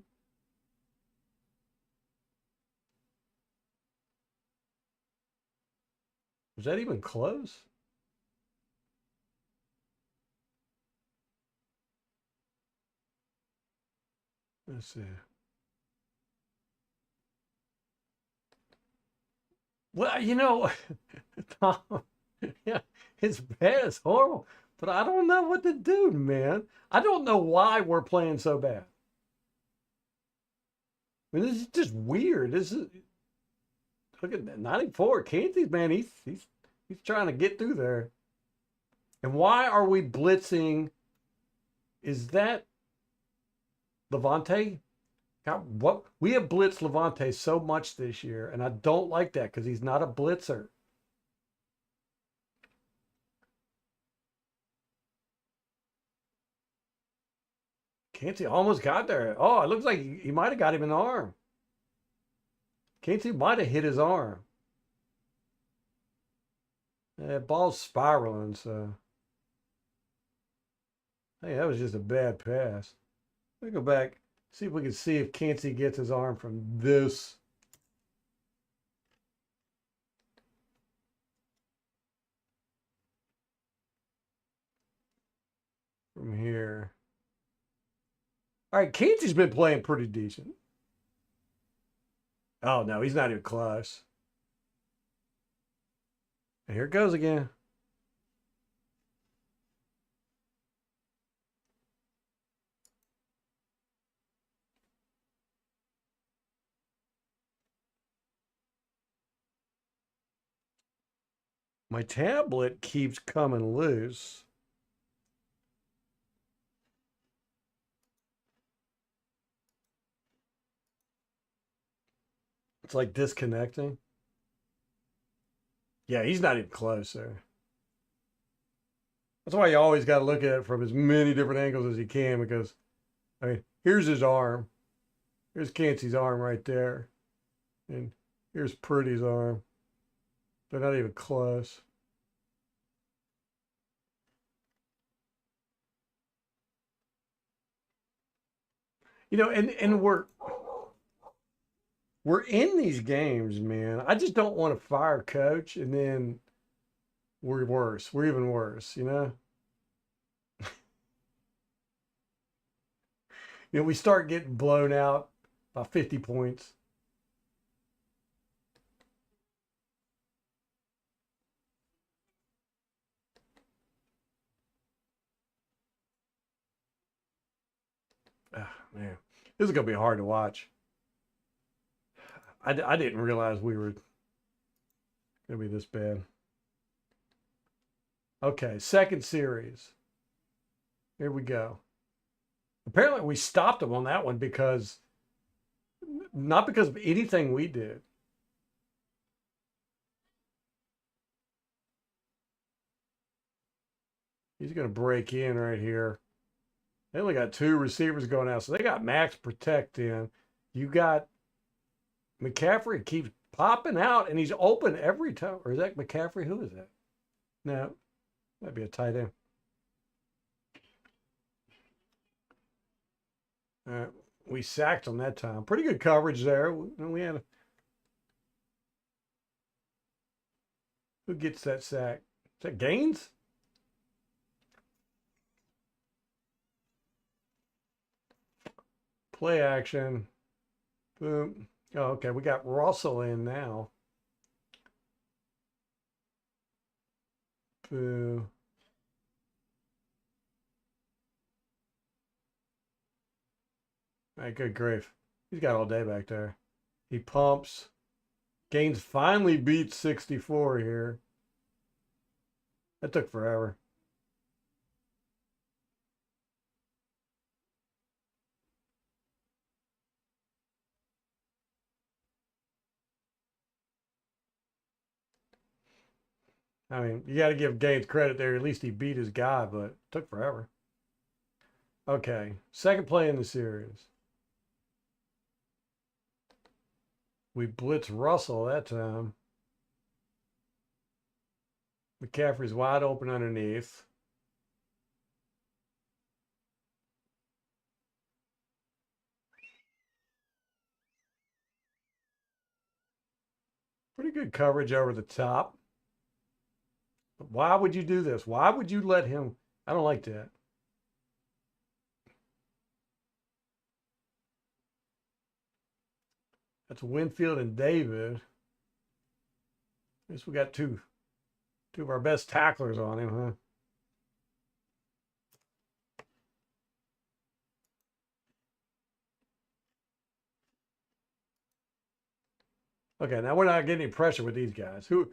Was that even close? Let's see. Well, Tom, yeah, it's bad. It's horrible. But I don't know what to do, man. I don't know why we're playing so bad. I mean, this is just weird. This is look at that 94. Kansas, man, he's trying to get through there. And why are we blitzing? Is that Levante? God, what we have blitzed Levante so much this year, and I don't like that because he's not a blitzer. Kansas almost got there. Oh, it looks like he might have got him in the arm. Kansas might have hit his arm. Ball's spiraling, so hey, that was just a bad pass. Let me go back, see if we can see if Kansas gets his arm from this. From here. All right, Kansas been playing pretty decent. Oh no, he's not even close. And here it goes again. My tablet keeps coming loose. It's like disconnecting. Yeah, he's not even close there. That's why you always got to look at it from as many different angles as you can because, I mean, here's his arm. Here's Cansey's arm right there. And here's Purdy's arm. They're not even close. And we're in these games, man. I just don't want to fire coach and then we're worse. We're even worse, you know? We start getting blown out by 50 points. Oh, man, this is going to be hard to watch. I didn't realize we were going to be this bad. Okay, second series. Here we go. Apparently, we stopped them on that one because not because of anything we did. He's going to break in right here. They only got two receivers going out, so they got max protect in. You got McCaffrey keeps popping out, and he's open every time. Or is that McCaffrey? Who is that? No, that'd be a tight end. We sacked him that time. Pretty good coverage there. We had who gets that sack? Is that Gaines? Play action. Boom. Oh, okay. We got Russell in now. Boo. All right, good grief. He's got all day back there. He pumps. Gaines finally beats 64 here. That took forever. I mean, you got to give Gaines credit there. At least he beat his guy, but it took forever. Okay, second play in the series. We blitz Russell that time. McCaffrey's wide open underneath. Pretty good coverage over the top. But why would you do this? Why would you let him? I don't like that. That's Winfield and David. At least we got two of our best tacklers on him, huh? Okay, now we're not getting any pressure with these guys. Who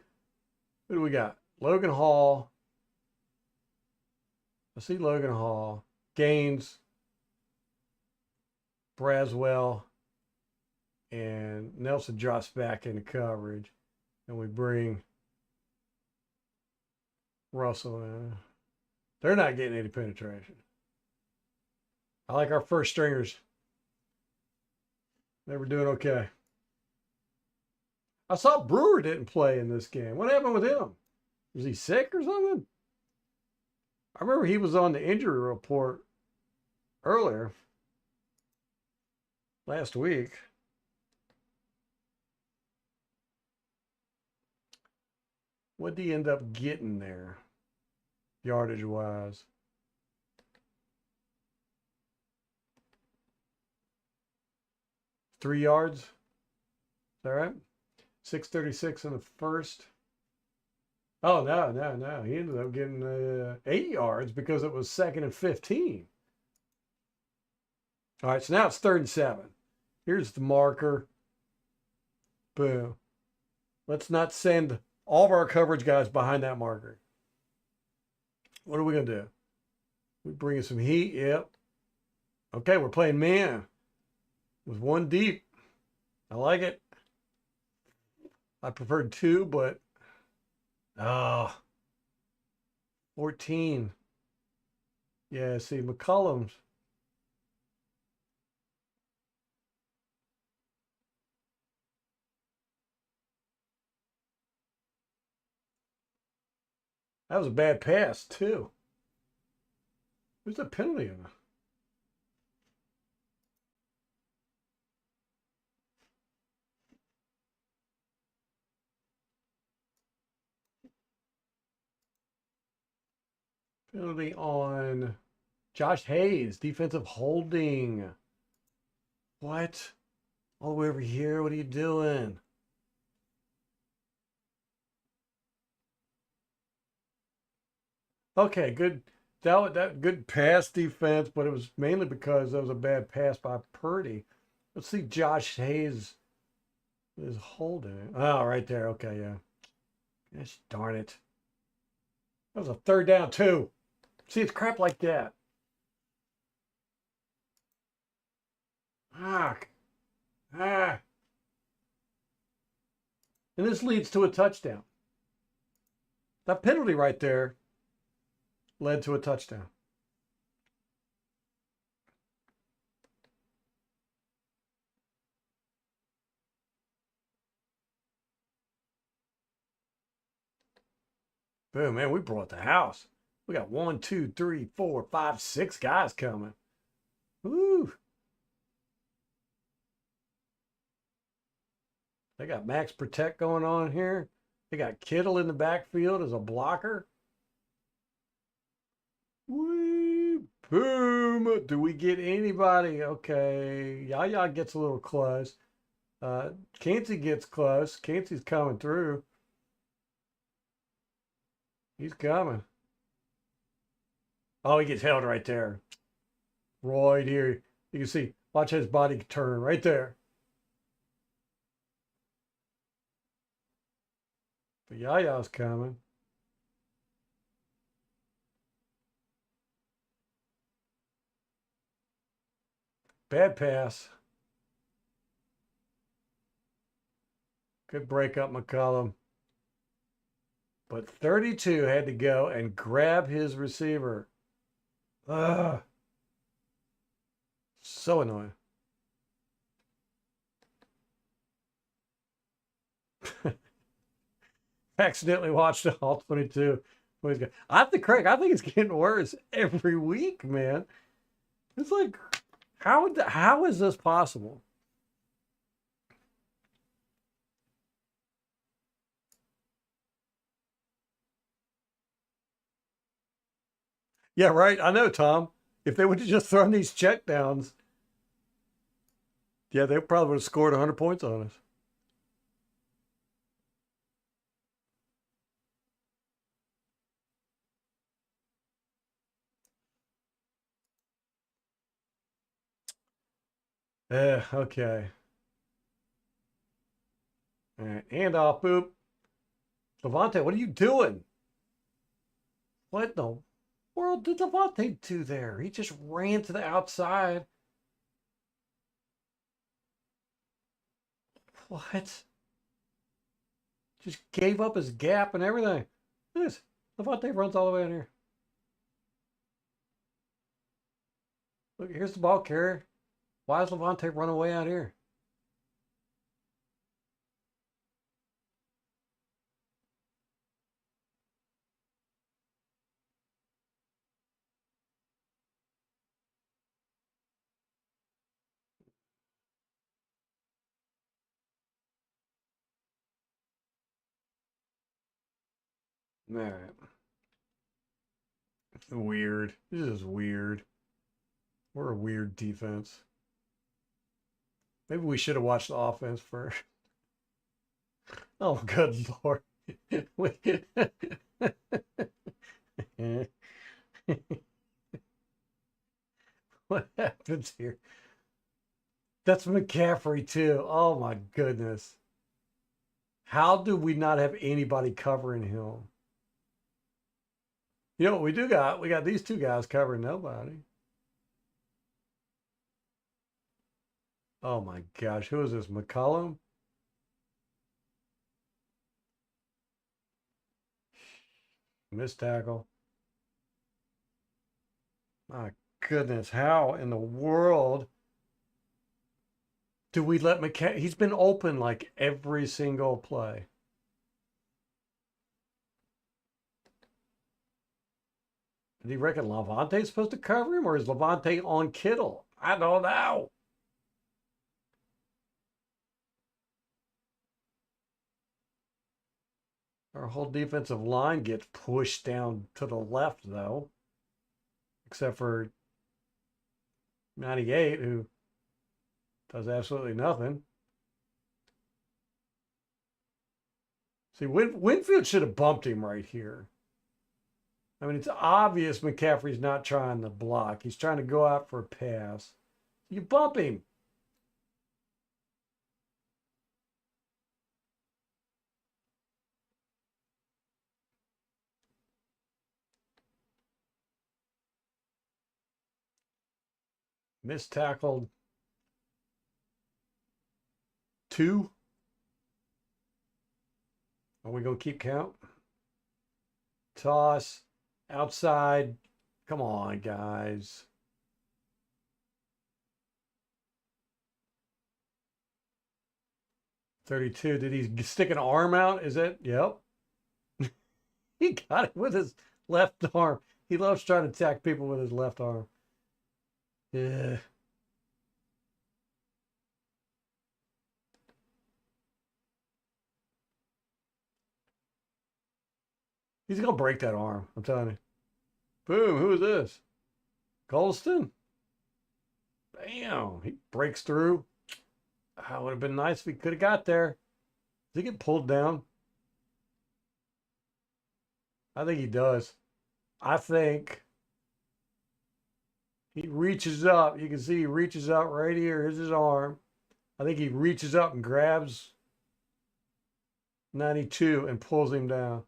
do we got? Logan Hall. I see Logan Hall. Gaines. Braswell. And Nelson drops back into coverage. And we bring Russell in. They're not getting any penetration. I like our first stringers. They were doing okay. I saw Brewer didn't play in this game. What happened with him? Was he sick or something? I remember he was on the injury report earlier last week. What did he end up getting there, yardage wise? Three yards? Is that right? 636 in the first. Oh, no. He ended up getting 8 yards because it was 2nd and 15. All right, so now it's 3rd and 7. Here's the marker. Boom. Let's not send all of our coverage guys behind that marker. What are we going to do? We bring in some heat. Yep. Okay, we're playing man with one deep. I like it. I preferred 2, but 14. Yeah, see, McCollum's. That was a bad pass, too. There's a penalty in it. Penalty on Josh Hayes, defensive holding. What? All the way over here? What are you doing? Okay, good. That good pass defense, but it was mainly because that was a bad pass by Purdy. Let's see, Josh Hayes is holding. Oh, right there. Okay, yeah. Gosh darn it. That was a 3rd down, 2. See, it's crap like that. And this leads to a touchdown. That penalty right there led to a touchdown. Boom, man, we brought the house. We got 1, 2, 3, 4, 5, 6 guys coming. Woo. They got max protect going on here. They got Kittle in the backfield as a blocker. Woo. Boom. Do we get anybody? Okay. Yaya gets a little close. Cansey gets close. Cansey's coming through. He's coming. Oh, he gets held right there. Right here. You can see. Watch his body turn right there. But Yaya's coming. Bad pass. Good break up McCollum. But 32 had to go and grab his receiver. Ugh. So annoying. Accidentally watched all 22. I think, Craig, I think it's getting worse every week, man. It's like, how is this possible? Yeah, right. I know, Tom. If they would have just thrown these checkdowns, yeah, they probably would have scored 100 points on us. Okay. All right. And off, boop. Levante, what are you doing? What in the world did Levante do there? He just ran to the outside. What? Just gave up his gap and everything. This Levante runs all the way in here. Look, here's the ball carrier. Why is Levante running away out here? All right. Weird. This is weird. We're a weird defense. Maybe we should have watched the offense first. Oh, good lord. What happens here? That's McCaffrey, too. Oh, my goodness. How do we not have anybody covering him? You know what we do got? We got these two guys covering nobody. Oh, my gosh. Who is this? McCollum? Missed tackle. My goodness. How in the world do we let McCaffrey? He's been open like every single play. Do you reckon Levante's supposed to cover him, or is Levante on Kittle? I don't know. Our whole defensive line gets pushed down to the left, though, except for 98, who does absolutely nothing. See, Winfield should have bumped him right here. I mean, it's obvious McCaffrey's not trying to block. He's trying to go out for a pass. You bump him. Missed tackled 2. Are we going to keep count? Toss. Outside. Come on, guys. $32. Did he stick an arm out? Is it? Yep. He got it with his left arm. He loves trying to attack people with his left arm. Yeah. He's going to break that arm. I'm telling you. Boom. Who is this? Golston? Bam. He breaks through. Would have been nice if he could have got there. Does he get pulled down? I think he does. I think he reaches up. You can see he reaches out right here. Here's his arm. I think he reaches up and grabs 92 and pulls him down.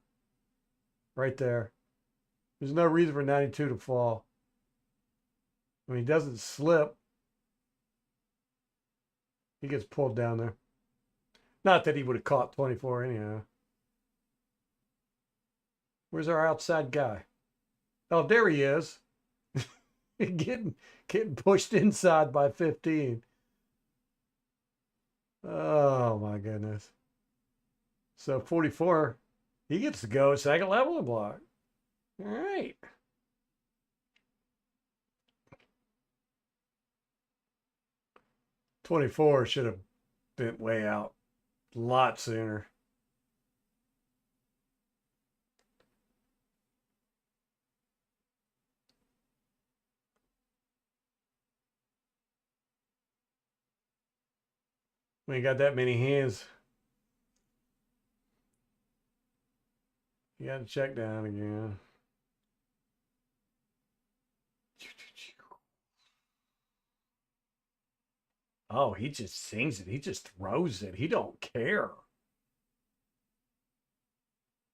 Right there. There's no reason for 92 to fall. I mean, he doesn't slip. He gets pulled down there. Not that he would have caught 24 anyhow. Where's our outside guy? Oh, there he is. getting pushed inside by 15. Oh my goodness. So 44, he gets to go second level of block. All right. $24 should have been way out a lot sooner. We ain't got that many hands. You got to check down again. Oh, he just sings it. He just throws it. He don't care.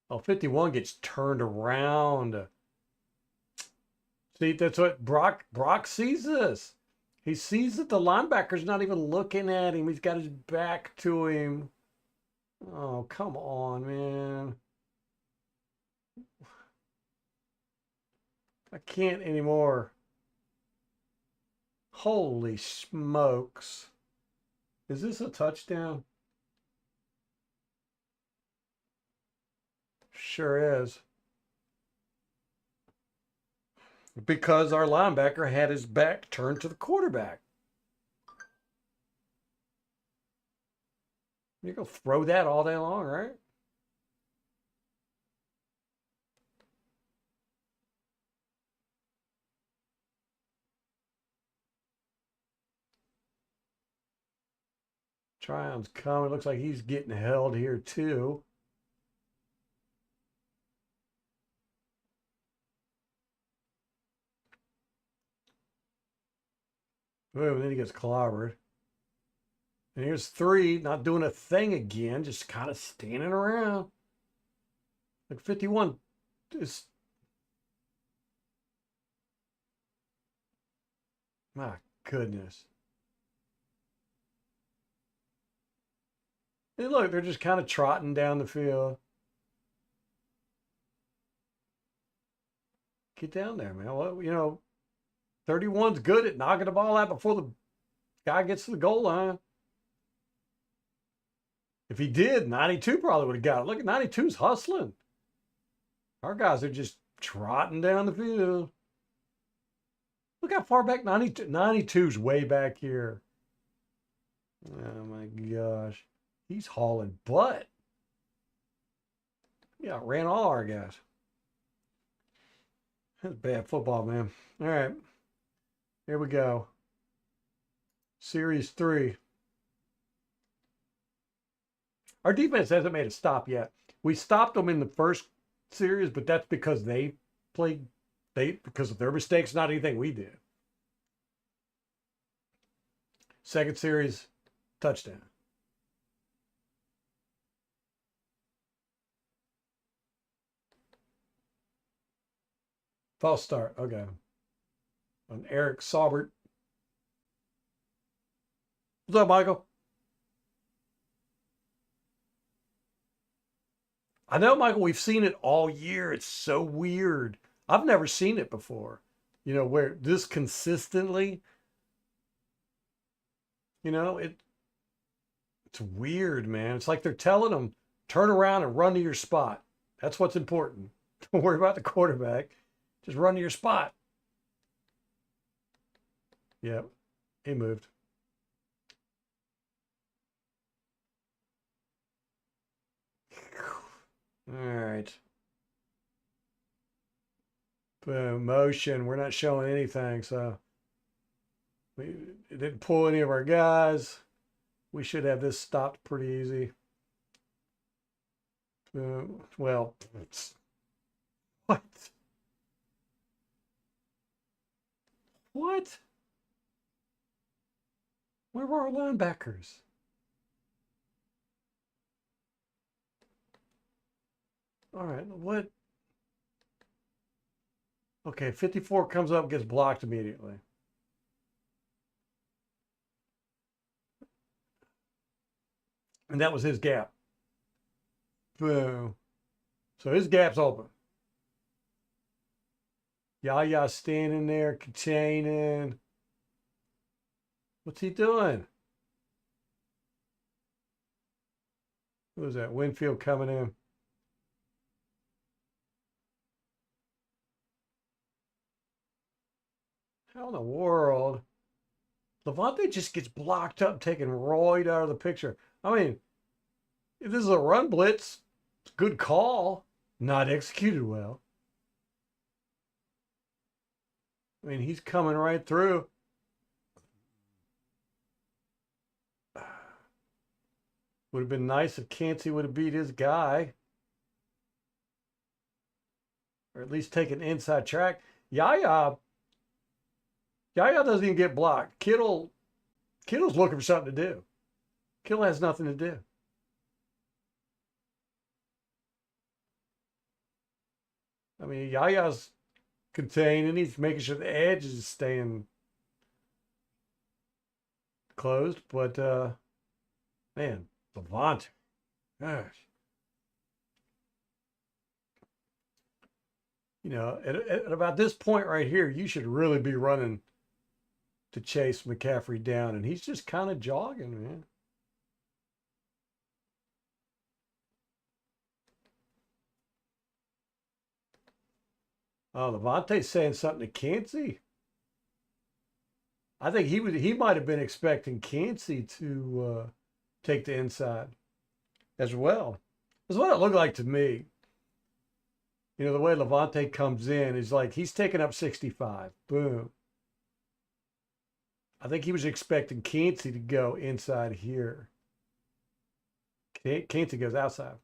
Oh, 51 gets turned around. See, that's what Brock sees this. He sees that the linebacker's not even looking at him. He's got his back to him. Oh, come on, man. I can't anymore. Holy smokes. Is this a touchdown? Sure is. Because our linebacker had his back turned to the quarterback. You go throw that all day long, right? Trion's coming. Looks like he's getting held here too. Ooh, and then he gets clobbered. And here's 3, not doing a thing again, just kind of standing around. Like 51 is, my goodness. And look, they're just kind of trotting down the field. Get down there, man. Well, 31's good at knocking the ball out before the guy gets to the goal line. If he did, 92 probably would have got it. Look at 92's hustling. Our guys are just trotting down the field. Look how far back 92's way back here. Oh my gosh. He's hauling butt. Yeah, ran all our guys. That's bad football, man. All right. Here we go. Series 3. Our defense hasn't made a stop yet. We stopped them in the first series, but that's because because of their mistakes, not anything we did. Second series, touchdown. False start. Okay. On Eric Saubert. What's up, Michael? I know, Michael, we've seen it all year. It's so weird. I've never seen it before. Where this consistently, it's weird, man. It's like they're telling them, turn around and run to your spot. That's what's important. Don't worry about the quarterback. Just run to your spot. Yep. He moved. All right. Boom. Motion. We're not showing anything, so we didn't pull any of our guys. We should have this stopped pretty easy. Well, what? What? Where were our linebackers? All right, what? Okay, 54 comes up, gets blocked immediately. And that was his gap. Boom. So his gap's open. Yaya standing there, containing. What's he doing? Who was that? Winfield coming in. How in the world? Levante just gets blocked up, taken right out of the picture. I mean, if this is a run blitz, it's a good call, not executed well. I mean, he's coming right through. Would have been nice if Cansey would have beat his guy. Or at least take an inside track. Yaya doesn't even get blocked. Kittle Kittle's looking for something to do. Kittle has nothing to do. I mean, Yaya's containing. He's making sure the edge is staying closed. But, man, Levante. Gosh. You know, at about this point right here, you should really be running to chase McCaffrey down. And he's just kind of jogging, man. Oh, Levante's saying something to Cansey. I think he might have been expecting Cansey to take the inside as well. That's what it looked like to me. You know, the way Levante comes in is like he's taking up 65. Boom. I think he was expecting Cansey to go inside here. Cansey goes outside.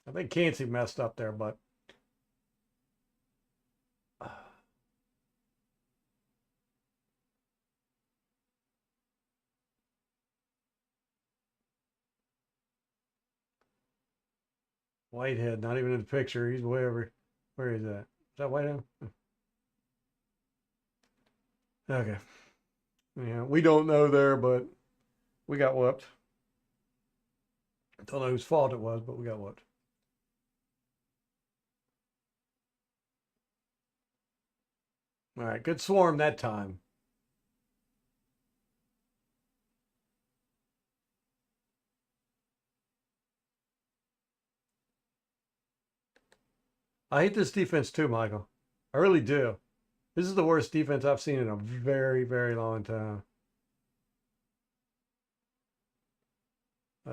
I think Cansey messed up there, but Whitehead, not even in the picture. He's way over. Where is that? Is that Whitehead? Okay. Yeah, we don't know there, but we got whooped. Don't know whose fault it was, but we got whooped. All right, good swarm that time. I hate this defense too, Michael. I really do. This is the worst defense I've seen in a very, very long time.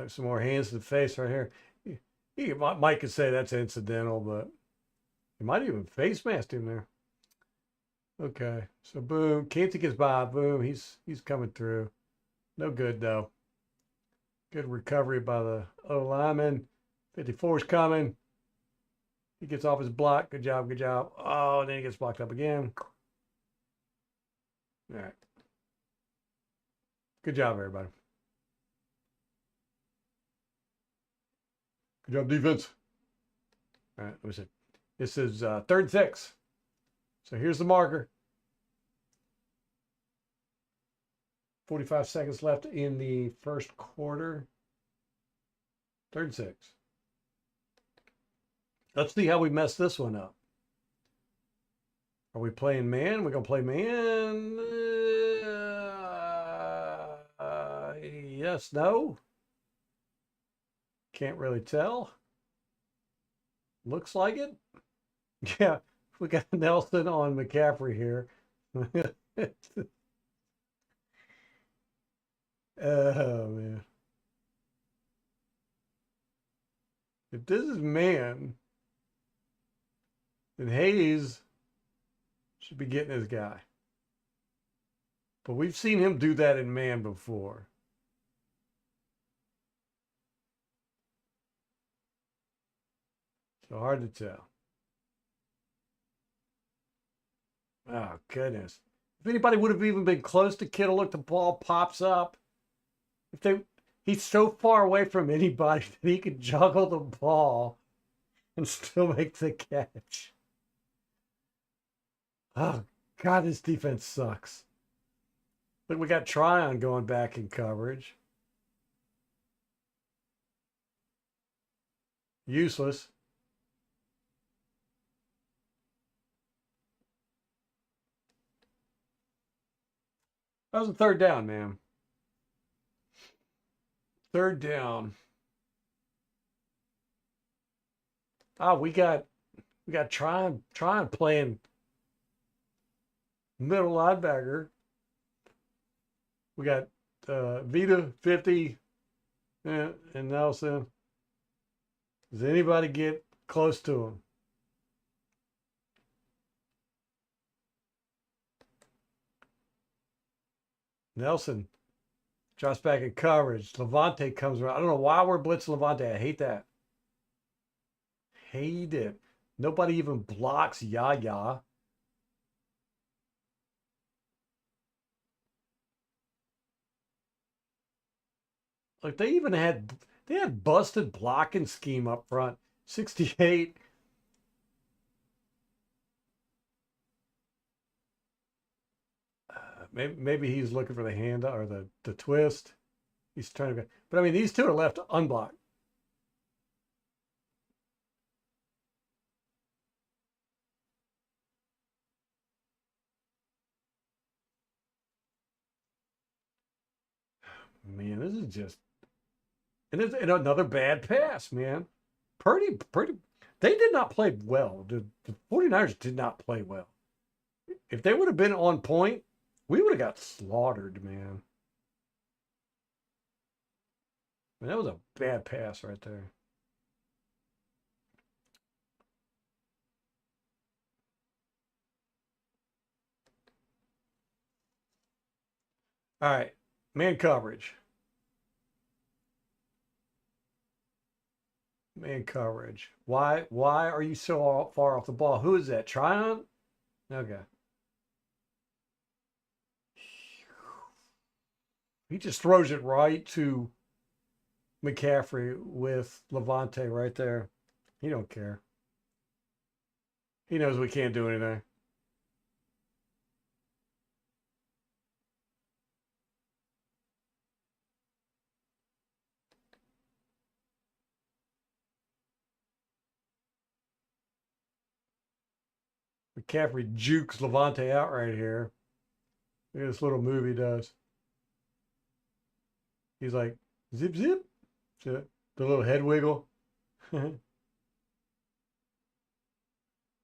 Some more hands to the face right here. Mike could say that's incidental, but he might even face masked him there. Okay, so boom, Cansey gets by. Boom, he's coming through. No good though. Good recovery by the O lineman. 54 is coming. He gets off his block. Good job, good job. Oh, and then he gets blocked up again. All right. Good job, everybody. Good job, defense. All right, let me see. This is 3rd and 6. So here's the marker. 45 seconds left in the first quarter. 3rd and 6. Let's see how we mess this one up. Are we playing man? We're going to play man? Yes, no. Can't really tell. Looks like it. Yeah, we got Nelson on McCaffrey here. Oh, man. If this is man, then Hayes should be getting his guy. But we've seen him do that in man before. So hard to tell. Oh, goodness. If anybody would have even been close to Kittle, look, the ball pops up. He's so far away from anybody that he could juggle the ball and still make the catch. Oh, God, this defense sucks. Look, we got Tryon going back in coverage. Useless. That was a 3rd down, man. 3rd down. Oh, we got Tryon playing middle linebacker. We got Vita 50 and Nelson. Does anybody get close to him? Nelson drops back in coverage. Levante comes around. I don't know why we're blitzing Levante. I hate that. hate it. Nobody even blocks Yaya. Like they had busted blocking scheme up front. 68. Maybe he's looking for the hand or the twist. He's trying to, but I mean these two are left unblocked. Man, this is just and another bad pass, man. Pretty. They did not play well. The 49ers did not play well. If they would have been on point, we would have got slaughtered, man. I mean, that was a bad pass right there. All right, man coverage. Man coverage. Why are you so far off the ball? Who is that? Tryon? Okay. He just throws it right to McCaffrey with Levante right there. He don't care. He knows we can't do anything. McCaffrey jukes Levante out right here. Look at this little move he does. He's like, zip, zip. The little head wiggle. He's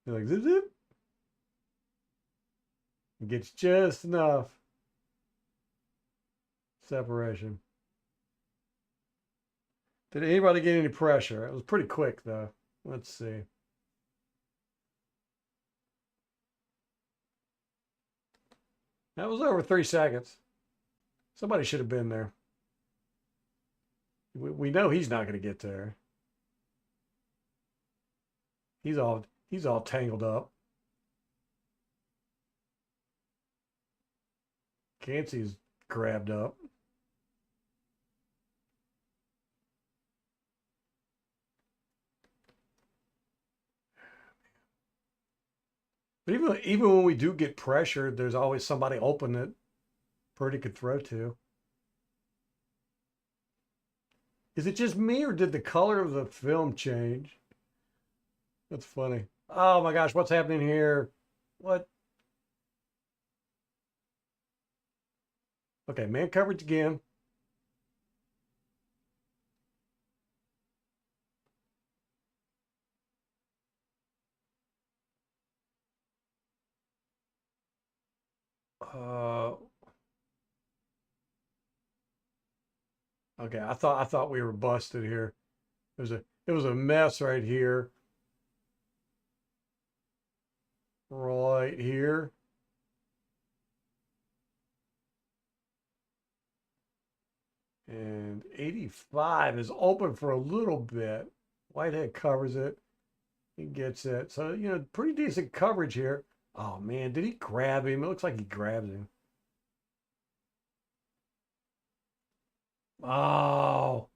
like, zip, zip. He gets just enough separation. Did anybody get any pressure? It was pretty quick, though. Let's see. That was over 3 seconds. Somebody should have been there. We know he's not going to get there. He's all tangled up. Cansey's grabbed up. But even when we do get pressured, there's always somebody open that Purdy could throw to. Is it just me or did the color of the film change? That's funny. Oh my gosh, what's happening here? What? Okay, man coverage again. Uh, okay, I thought we were busted here. It was a mess right here. Right here. And 85 is open for a little bit. Whitehead covers it. He gets it. So, pretty decent coverage here. Oh, man, did he grab him? It looks like he grabs him. Oh,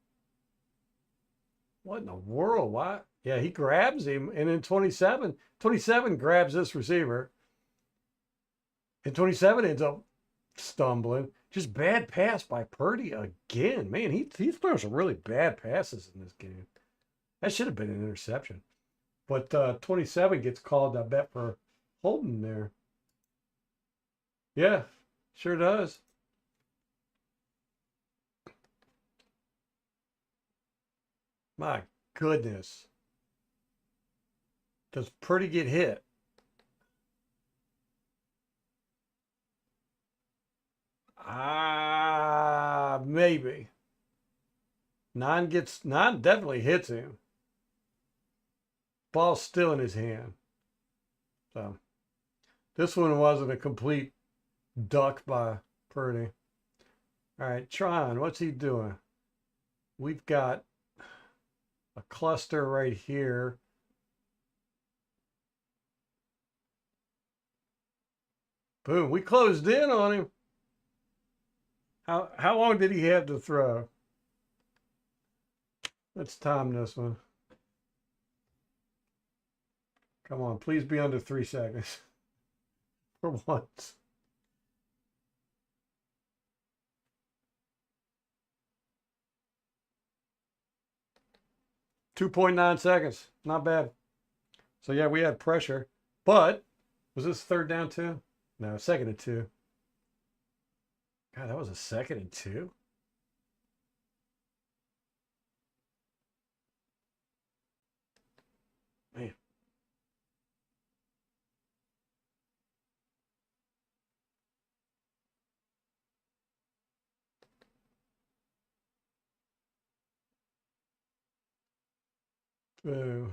what in the world? Why? Yeah, he grabs him. And then 27 grabs this receiver. And 27 ends up stumbling. Just bad pass by Purdy again. Man, he's throwing some really bad passes in this game. That should have been an interception. But 27 gets called, I bet, for holding there. Yeah, sure does. My goodness. Does Purdy get hit? Maybe. Nine definitely hits him. Ball's still in his hand. So this one wasn't a complete duck by Purdy. All right, Tron, what's he doing? We've got a cluster right here. Boom. We closed in on him. How long did he have to throw? Let's time this one. Come on, please be under 3 seconds. For once. 2.9 seconds. Not bad. So yeah, we had pressure. But was this third down too? No, second and 2. God, that was a second and 2. Man.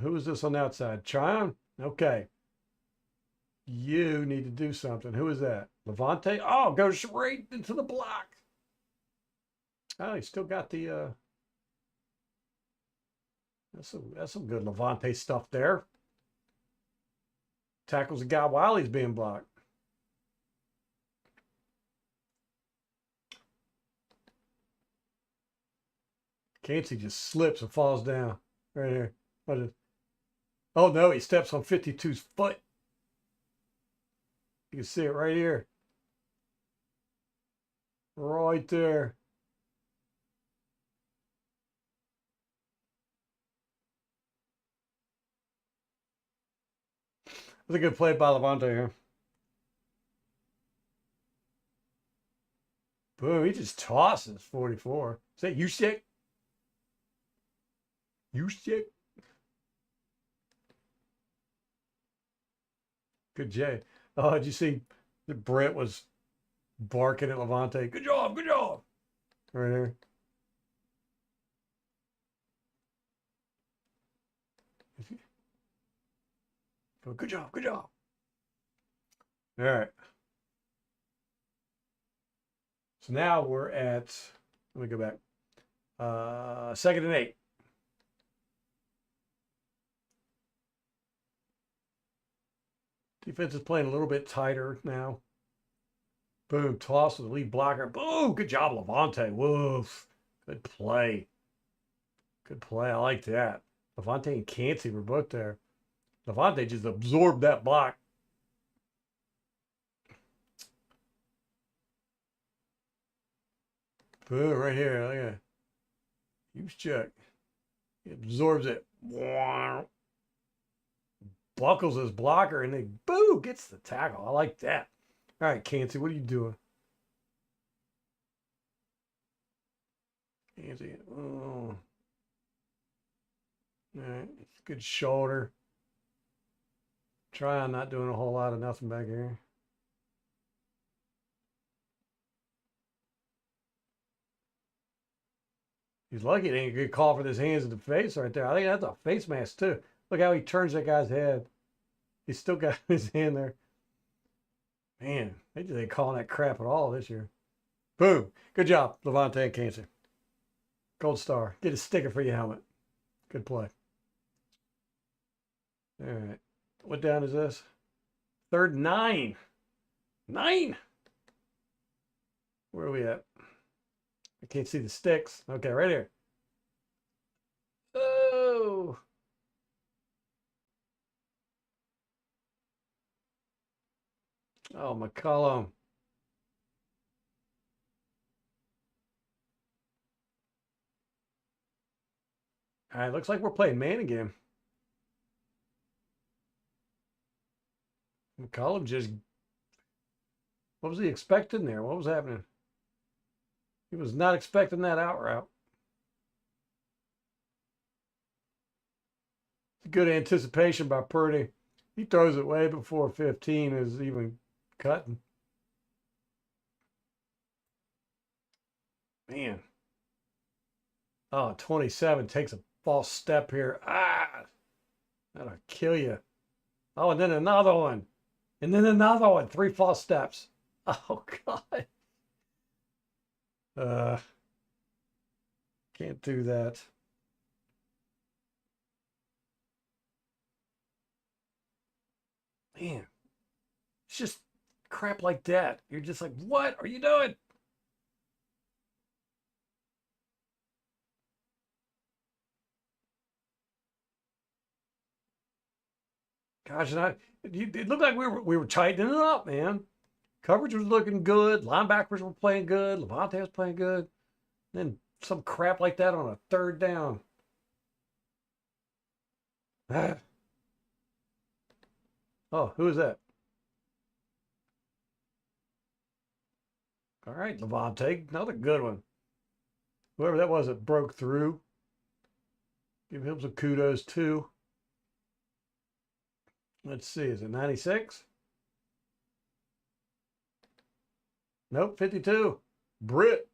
Who is this on the outside? Tryon? Okay. You need to do something. Who is that? Levante? Oh, goes straight into the block. Oh, he still got the that's some good Levante stuff there. Tackles the guy while he's being blocked. Cansey just slips and falls down right here. What is? Oh no, he steps on 52's foot. You can see it right here. Right there. That's a good play by Levante here. Boom, he just tosses 44. Is that you sick? You sick? Good Jay. Oh, did you see that Brett was barking at Levante? Good job, good job. Right there. Good job, good job. All right. So now we're at, let me go back. 2nd and 8. Defense is playing a little bit tighter now. Boom, toss with the lead blocker. Boom, good job, Levante. Woof. Good play. Good play. I like that. Levante and Cansey were both there. Levante just absorbed that block. Boom, right here. Look at it. Use check. He absorbs it. Buckles his blocker and then boo, gets the tackle. I like that. All right, Cansey, what are you doing? Cansey, oh. All right, good shoulder. Try not doing a whole lot of nothing back here. He's lucky it ain't a good call for his hands in the face right there. I think that's a face mask too. Look how he turns that guy's head. He's still got his hand there. Man, they just ain't calling that crap at all this year. Boom. Good job, Levante and Cansey. Gold star. Get a sticker for your helmet. Good play. All right. What down is this? 3rd and 9. 9? Where are we at? I can't see the sticks. Okay, right here. Oh. Oh, McCollum. All right, looks like we're playing man again. McCollum just, what was he expecting there? What was happening? He was not expecting that out route. Good anticipation by Purdy. He throws it way before 15 is even cutting. Man. Oh, 27 takes a false step here. Ah, that'll kill you. Oh, and then another one. And then another one. 3 false steps. Oh, God. Can't do that. Man, it's just crap like that. You're just like, what are you doing? Gosh, it looked like we were tightening it up, man. Coverage was looking good. Linebackers were playing good. Levante was playing good. Then some crap like that on a third down. Ah. Oh, who is that? All right, Levante, another good one. Whoever that was that broke through, give him some kudos too. Let's see, is it 96? Nope, 52. Britt.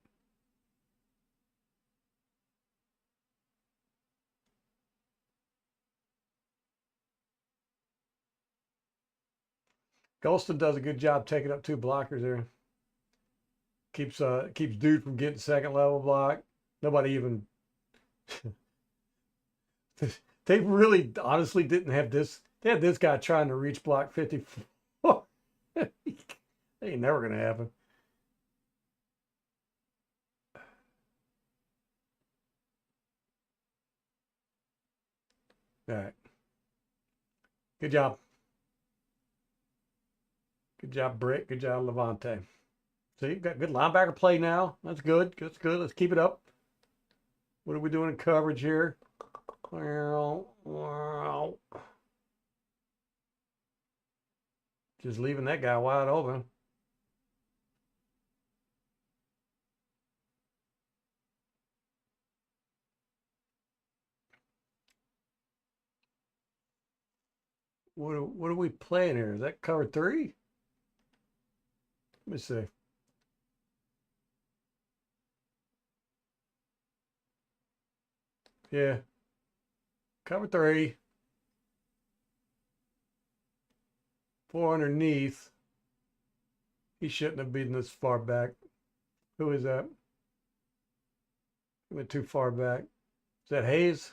Golston does a good job taking up two blockers there. Keeps dude from getting second level block. Nobody even they really honestly didn't have this. They had this guy trying to reach block 54. That ain't never gonna happen. All right. Good job. Good job, Britt. Good job, Levante. So you've got good linebacker play now. That's good. That's good. Let's keep it up. What are we doing in coverage here? Just leaving that guy wide open. What are we playing here? Is that cover three? Let me see. Yeah. Cover three. Four underneath. He shouldn't have been this far back. Who is that? He went too far back. Is that Hayes?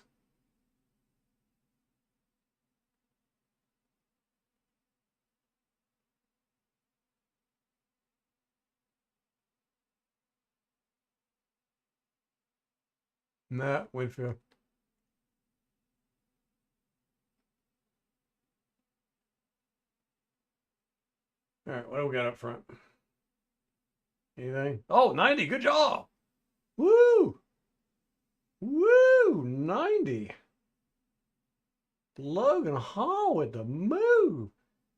Nah, Winfield. All right, what do we got up front? Anything? Oh, 90. Good job. Woo! Woo! 90. Logan Hall with the move.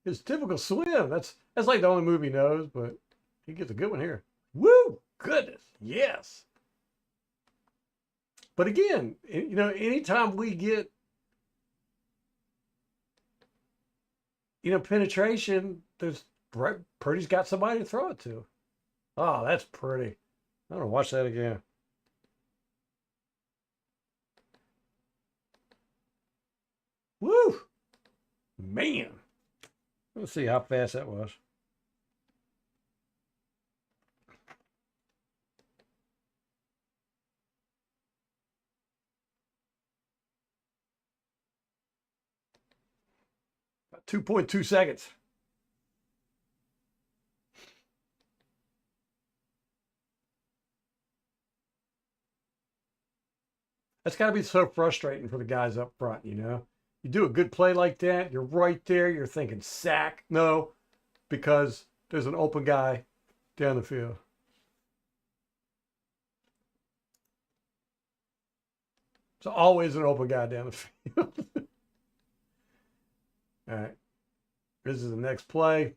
His typical swim. That's like the only move he knows, but he gets a good one here. Woo! Goodness. Yes. But again, anytime we get, penetration, there's Purdy's got somebody to throw it to. Oh, that's pretty. I want to watch that again. Woo! Man. Let's see how fast that was. About 2.2 seconds. That's got to be so frustrating for the guys up front, You do a good play like that, you're right there, you're thinking sack. No, because there's an open guy down the field. It's always an open guy down the field. All right. This is the next play.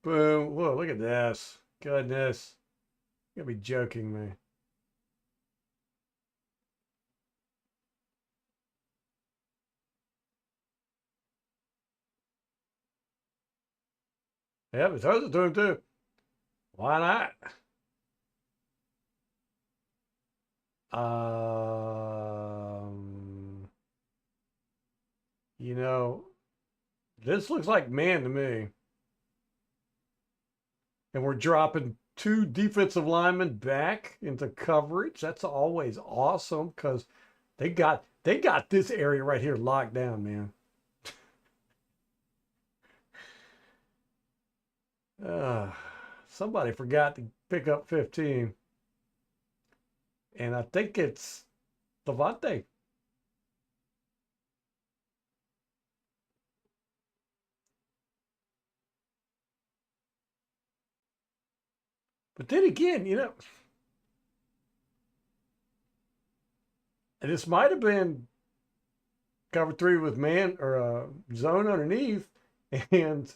Boom. Whoa, look at this. Goodness. You gotta be joking me. Yeah, but throws it to him too. Why not? Um, you know, this looks like man to me. And we're dropping two defensive linemen back into coverage. That's always awesome because they got this area right here locked down, man. somebody forgot to pick up 15. And I think it's Levante. But then again, and this might have been cover 3 with man or zone underneath, and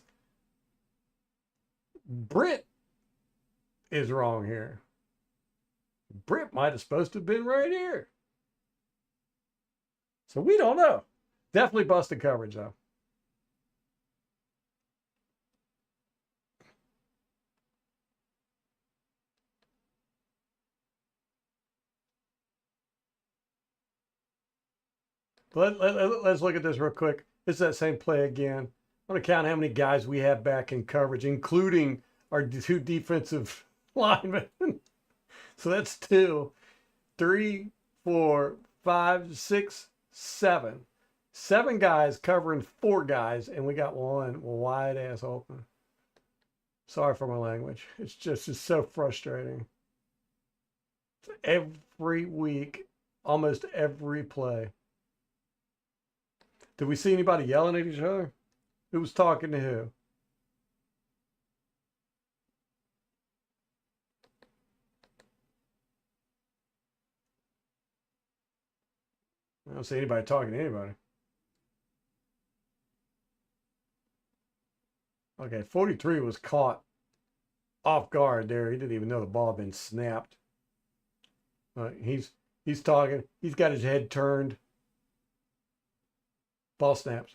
Britt is wrong here. Britt might have supposed to have been right here. So we don't know. Definitely busted coverage though. Let's look at this real quick. It's that same play again. I'm going to count how many guys we have back in coverage, including our 2 defensive linemen. So that's 2, 3, 4, 5, 6, 7. 7 guys covering 4 guys, and we got one wide ass open. Sorry for my language. It's so frustrating. Every week, almost every play. Did we see anybody yelling at each other? Who was talking to who? I don't see anybody talking to anybody. Okay, 43 was caught off guard there. He didn't even know the ball had been snapped. He's talking. He's got his head turned. Ball snaps.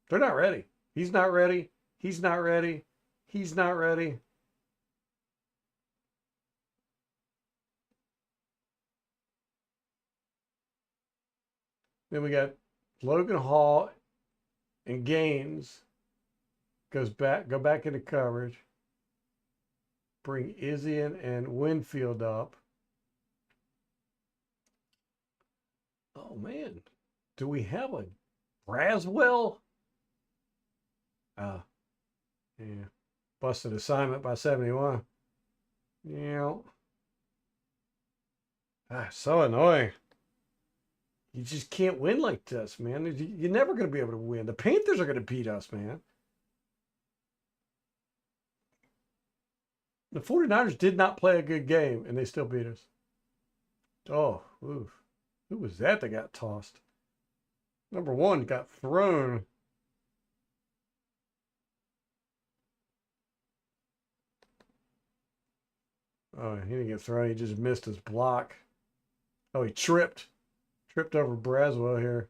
They're not ready. He's not ready. He's not ready. He's not ready. Then we got Logan Hall and Gaines. Go back into coverage. Bring Izzy and Winfield up. Oh man. Do we have a Braswell? Yeah. Busted assignment by 71. Yeah. So annoying. You just can't win like this, man. You're never going to be able to win. The Panthers are going to beat us, man. The 49ers did not play a good game, and they still beat us. Oh, oof. Who was that got tossed? Number 1 got thrown. Oh, he didn't get thrown. He just missed his block. Oh, he tripped. Tripped over Braswell here.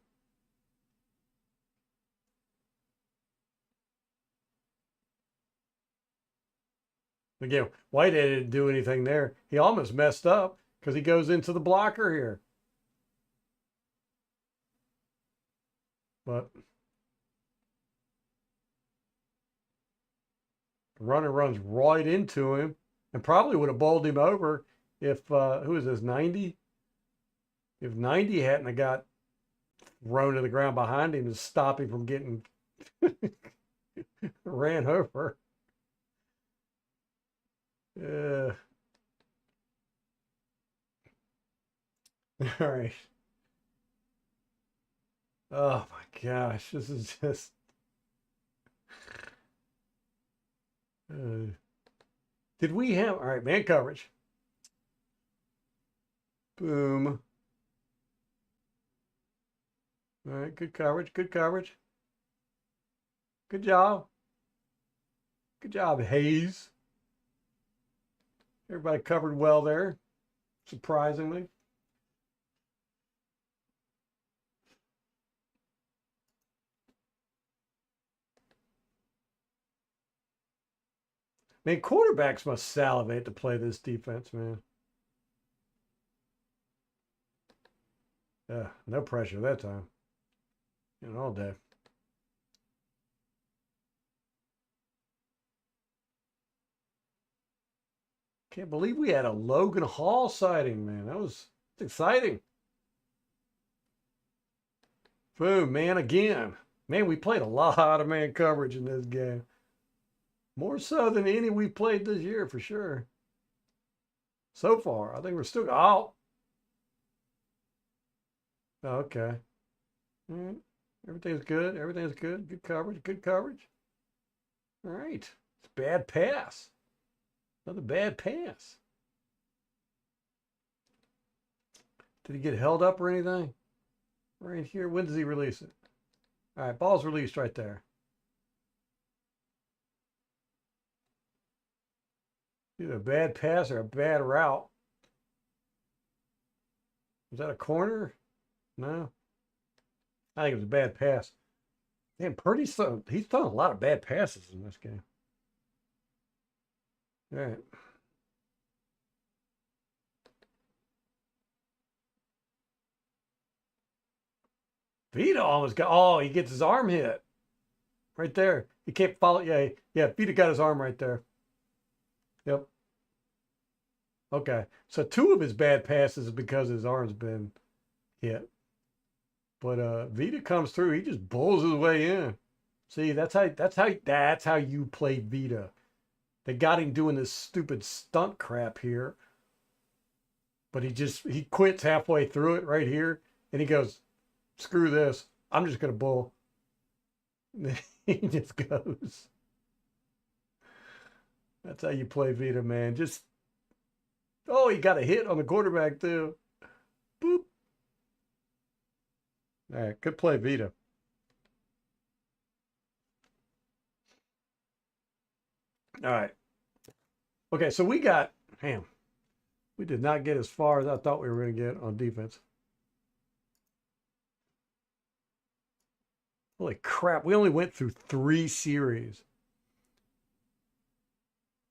Again, Whitehead didn't do anything there. He almost messed up because he goes into the blocker here. But the runner runs right into him and probably would have bowled him over if, who is this, 90? If 90 hadn't have got thrown to the ground behind him to stop him from getting ran over. All right. Oh my gosh, this is just. Did we have, all right, man coverage. Boom. All right, good coverage, good coverage. Good job. Good job, Hayes. Everybody covered well there, surprisingly. Man, quarterbacks must salivate to play this defense, man. Yeah, no pressure that time. All day. Can't believe we had a Logan Hall sighting, man. That was exciting. Boom, man, again. Man, we played a lot of man coverage in this game. More so than any we played this year for sure. So far, I think we're still out. Oh, okay. All right. Everything's good. Everything's good. Good coverage. Good coverage. All right. It's a bad pass. Another bad pass. Did he get held up or anything? Right here. When does he release it? All right. Ball's released right there. Either a bad pass or a bad route. Was that a corner? No. I think it was a bad pass. Damn, he's thrown a lot of bad passes in this game. All right. Vita almost got, oh, he gets his arm hit. Right there. He can't follow. Yeah, Vita got his arm right there. Yep. Okay. So two of his bad passes is because his arm's been hit. But Vita comes through. He just bulls his way in. See, that's how you play Vita. They got him doing this stupid stunt crap here. But he quits halfway through it right here. And he goes, screw this. I'm just gonna bull. He just goes. That's how you play Vita, man. Just oh, he got a hit on the quarterback too. Boop. All right, good play, Vita. All right. Okay, so we did not get as far as I thought we were going to get on defense. Holy crap, we only went through 3 series.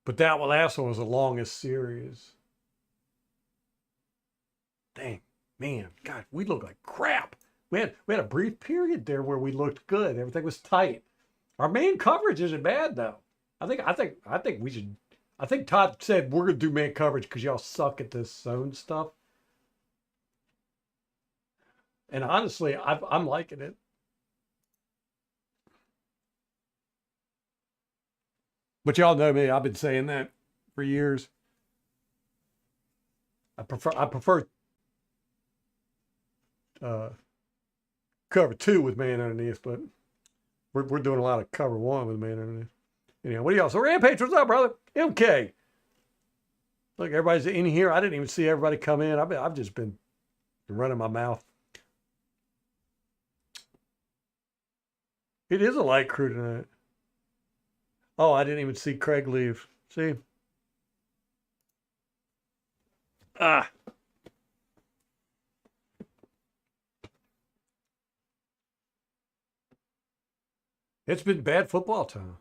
But that last one was the longest series. Dang, man, God, we look like crap. We had a brief period there where we looked good. Everything was tight. Our main coverage isn't bad though. I think we should. I think Todd said we're gonna do man coverage because y'all suck at this zone stuff. And honestly, I'm liking it. But y'all know me. I've been saying that for years. I prefer uh, cover 2 with man underneath, but we're doing a lot of cover 1 with man underneath. Anyhow, what do y'all? So Rampage, what's up, brother? MK. Look, everybody's in here. I didn't even see everybody come in. I've just been running my mouth. It is a light crew tonight. Oh, I didn't even see Craig leave. See? Ah. It's been bad football time.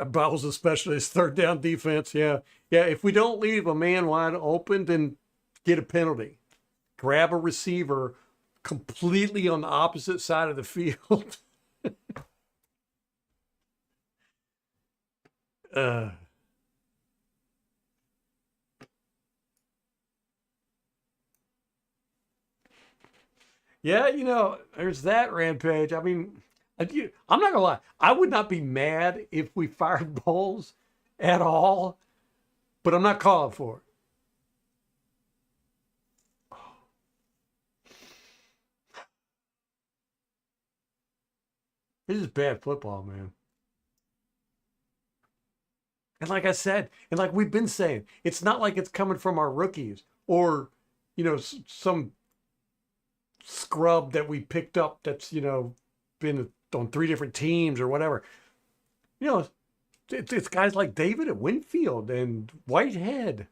Bowles especially his third down defense. Yeah. Yeah. If we don't leave a man wide open, then get a penalty. Grab a receiver completely on the opposite side of the field. uh, yeah, there's that Rampage. I mean, I'm not gonna lie. I would not be mad if we fired Bowles at all, but I'm not calling for it. This is bad football, man. And like I said, and like we've been saying, it's not like it's coming from our rookies or, some scrub that we picked up that's, been on 3 different teams or whatever. You know, it's guys like David at Winfield and Whitehead.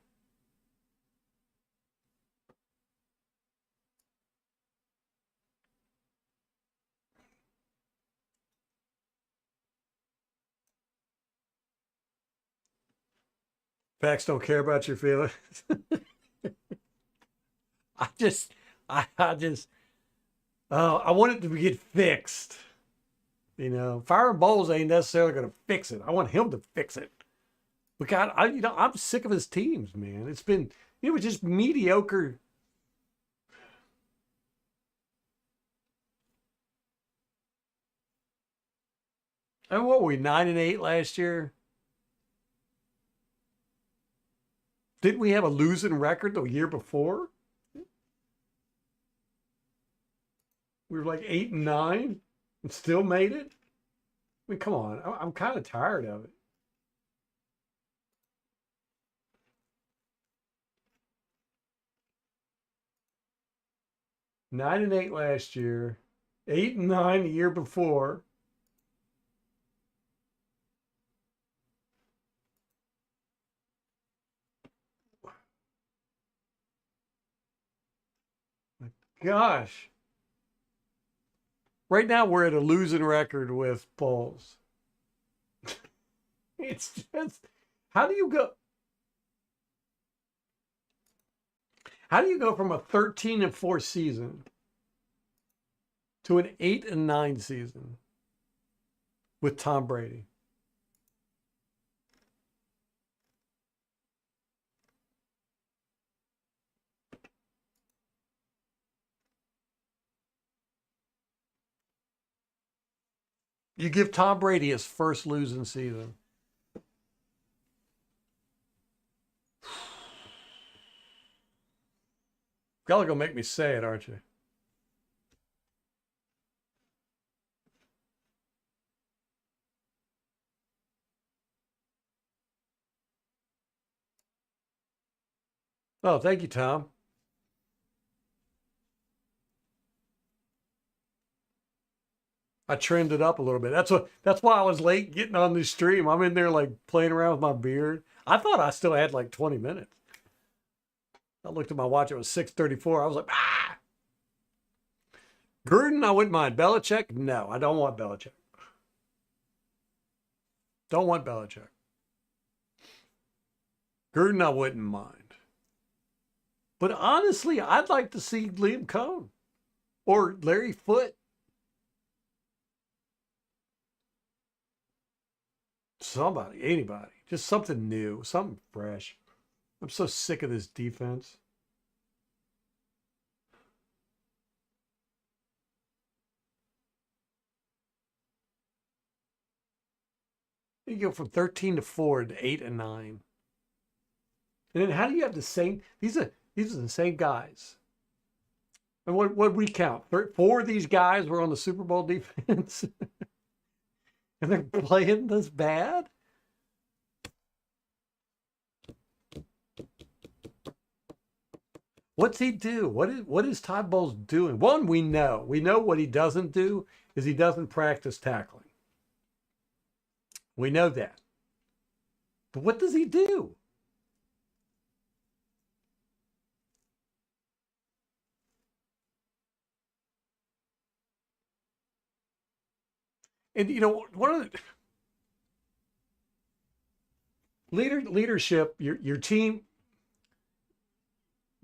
Facts don't care about your feelings. I just, I just, I want it to get fixed. Firing Bowles ain't necessarily going to fix it. I want him to fix it. But God, I'm sick of his teams, man. It was just mediocre. I mean, what were we 9-8 last year? Didn't we have a losing record the year before? We were like 8-9 and still made it. I mean, come on. I'm kind of tired of it. 9-8 last year, 8-9 the year before. Gosh. Right now we're at a losing record with Bulls. It's just how do you go how do you go from a 13-4 season to an 8-9 season with Tom Brady? You give Tom Brady his first losing season. Y'all are gonna make me say it, aren't you? Oh, thank you, Tom. I trimmed it up a little bit. That's why I was late getting on this stream. I'm in there like playing around with my beard. I thought I still had like 20 minutes. I looked at my watch, it was 6:34. I was like, ah. Gruden, I wouldn't mind. Belichick, no, I don't want Belichick. Don't want Belichick. Gruden, I wouldn't mind. But honestly, I'd like to see Liam Cohn or Larry Foote. Somebody, anybody, just something new, something fresh. I'm so sick of this defense. You go from 13-4 to 8-9. And then how do you have the same? These are the same guys. And what we count? Four of these guys were on the Super Bowl defense, and they're playing this bad. What's he do? What is Todd Bowles doing? One, we know what he doesn't do is he doesn't practice tackling. We know that. But what does he do? And one of the leadership, your team,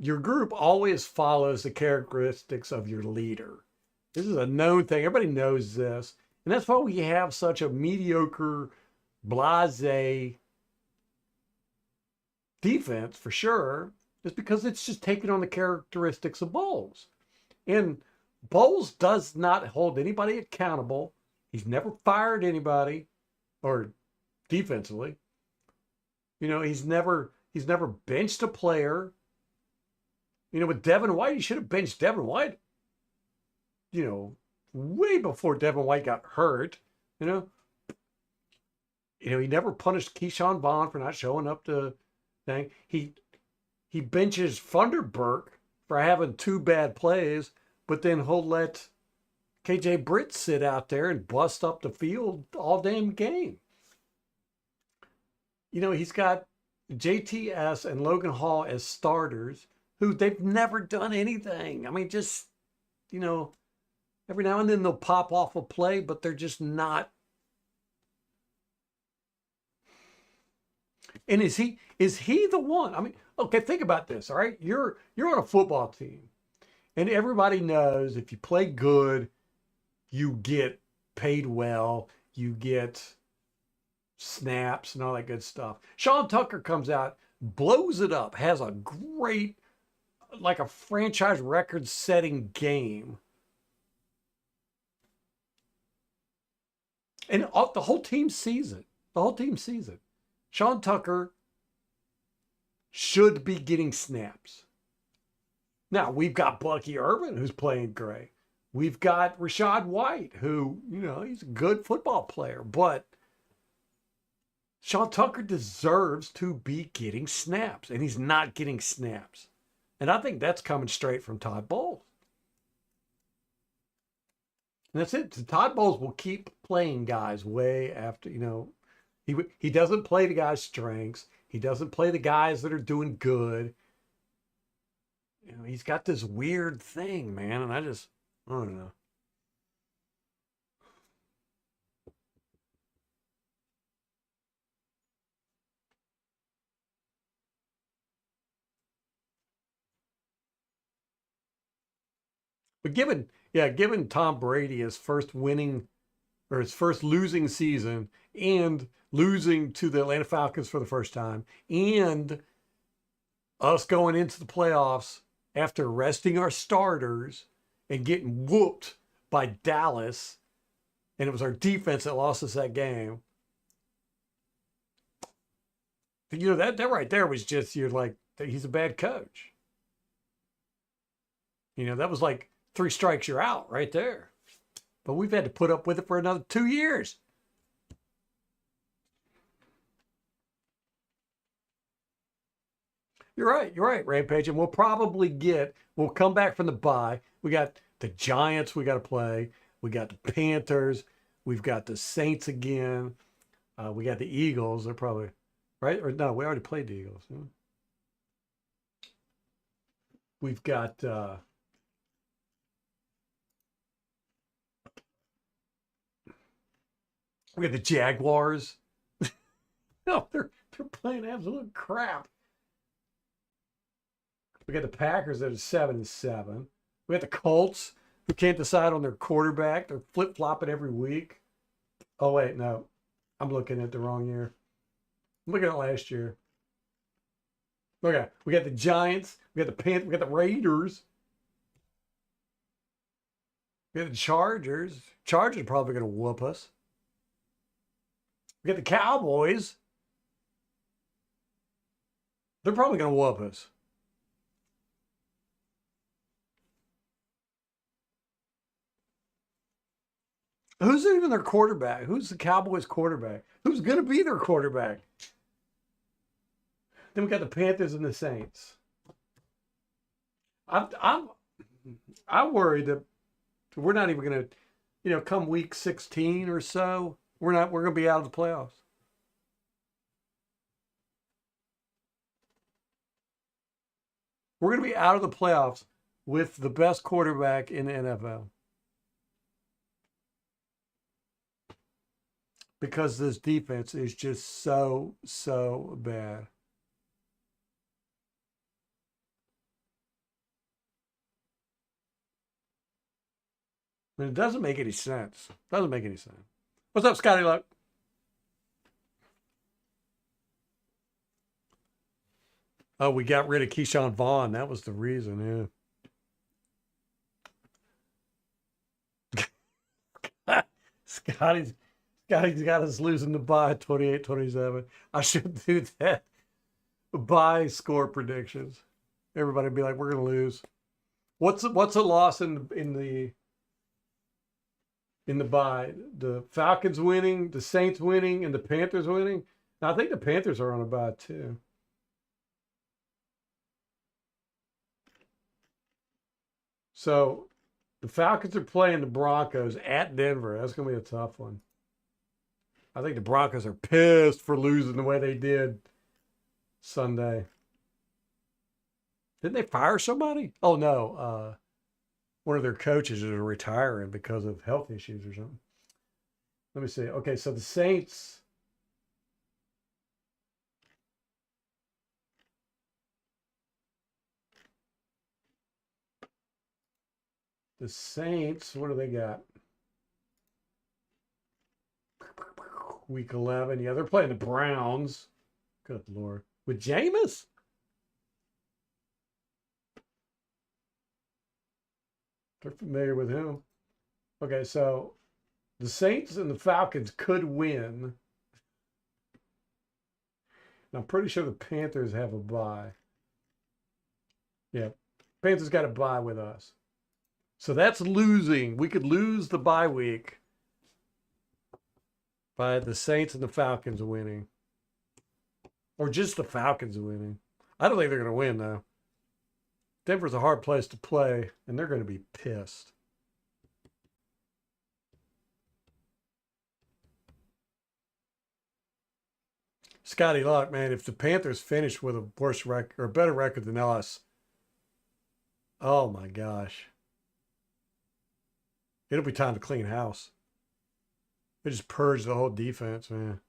your group always follows the characteristics of your leader. This is a known thing. Everybody knows this. And that's why we have such a mediocre, blase defense for sure, is because it's just taking on the characteristics of Bowles. And Bowles does not hold anybody accountable. He's never fired anybody or defensively. He's never benched a player. With Devin White, he should have benched Devin White, way before Devin White got hurt. You know, he never punished Keyshawn Vaughn for not showing up to thing. He benches Funderburk for having two bad plays, but then he'll let KJ Britt sit out there and bust up the field all damn game. He's got JTS and Logan Hall as starters who they've never done anything. I mean, just, every now and then they'll pop off a play, but they're just not. And is he the one? I mean, okay, think about this, all right? You're on a football team, and everybody knows if you play good, you get paid well, you get snaps and all that good stuff. Sean Tucker comes out, blows it up, has a great, like a franchise record setting game. And the whole team sees it. The whole team sees it. Sean Tucker should be getting snaps. Now, we've got Bucky Irvin, who's playing great. We've got Rashad White, who, he's a good football player, but Sean Tucker deserves to be getting snaps, and he's not getting snaps. And I think that's coming straight from Todd Bowles. And that's it. Todd Bowles will keep playing guys way after, he doesn't play the guys' strengths. He doesn't play the guys that are doing good. He's got this weird thing, man, and I don't know. But given Tom Brady his first winning or his first losing season and losing to the Atlanta Falcons for the first time and us going into the playoffs after resting our starters and getting whooped by Dallas, and it was our defense that lost us that game. That right there was just, you're like, he's a bad coach. That was like 3 strikes, you're out right there. But we've had to put up with it for another 2 years. You're right, Rampage. And we'll come back from the bye. We got the Giants we got to play. We got the Panthers. We've got the Saints again. We got the Eagles. They're probably, right? Or no, we already played the Eagles. We've got we got the Jaguars. No, they're playing absolute crap. We got the Packers that are 7-7. We got the Colts who can't decide on their quarterback. They're flip-flopping every week. Oh wait, no. I'm looking at the wrong year. I'm looking at last year. Okay, we got the Giants, we got the Panthers, we got the Raiders. We got the Chargers. Chargers are probably going to whoop us. We got the Cowboys. They're probably going to whoop us. Who's even their quarterback? Who's the Cowboys quarterback? Who's going to be their quarterback? Then we got the Panthers and the Saints. I'm worried that we're not even going to, come week 16 or so, we're going to be out of the playoffs. We're going to be out of the playoffs with the best quarterback in the NFL. Because this defense is just so bad. I mean, it doesn't make any sense. Doesn't make any sense. What's up, Scotty Luck? Oh, we got rid of Keyshawn Vaughn. That was the reason, yeah. Scotty's got us losing the bye 28-27. I should do that. Bye score predictions. Everybody be like, we're gonna lose. What's a loss in the bye? The Falcons winning, the Saints winning, and the Panthers winning. Now, I think the Panthers are on a bye too. So the Falcons are playing the Broncos at Denver. That's gonna be a tough one. I think the Broncos are pissed for losing the way they did Sunday. Didn't they fire somebody? Oh no, one of their coaches is retiring because of health issues or something. Let me see. Okay, so the Saints. The Saints, what do they got? Week 11. Yeah, they're playing the Browns. Good Lord. With Jameis? They're familiar with him. Okay, so the Saints and the Falcons could win. I'm pretty sure the Panthers have a bye. Yeah, Panthers got a bye with us. So that's losing. We could lose the bye week by the Saints and the Falcons winning. Or just the Falcons winning. I don't think they're going to win, though. Denver's a hard place to play, and they're going to be pissed. Scotty Luck, man, if the Panthers finish with a worse record or a better record than us, oh my gosh. It'll be time to clean house. They just purge the whole defense, man.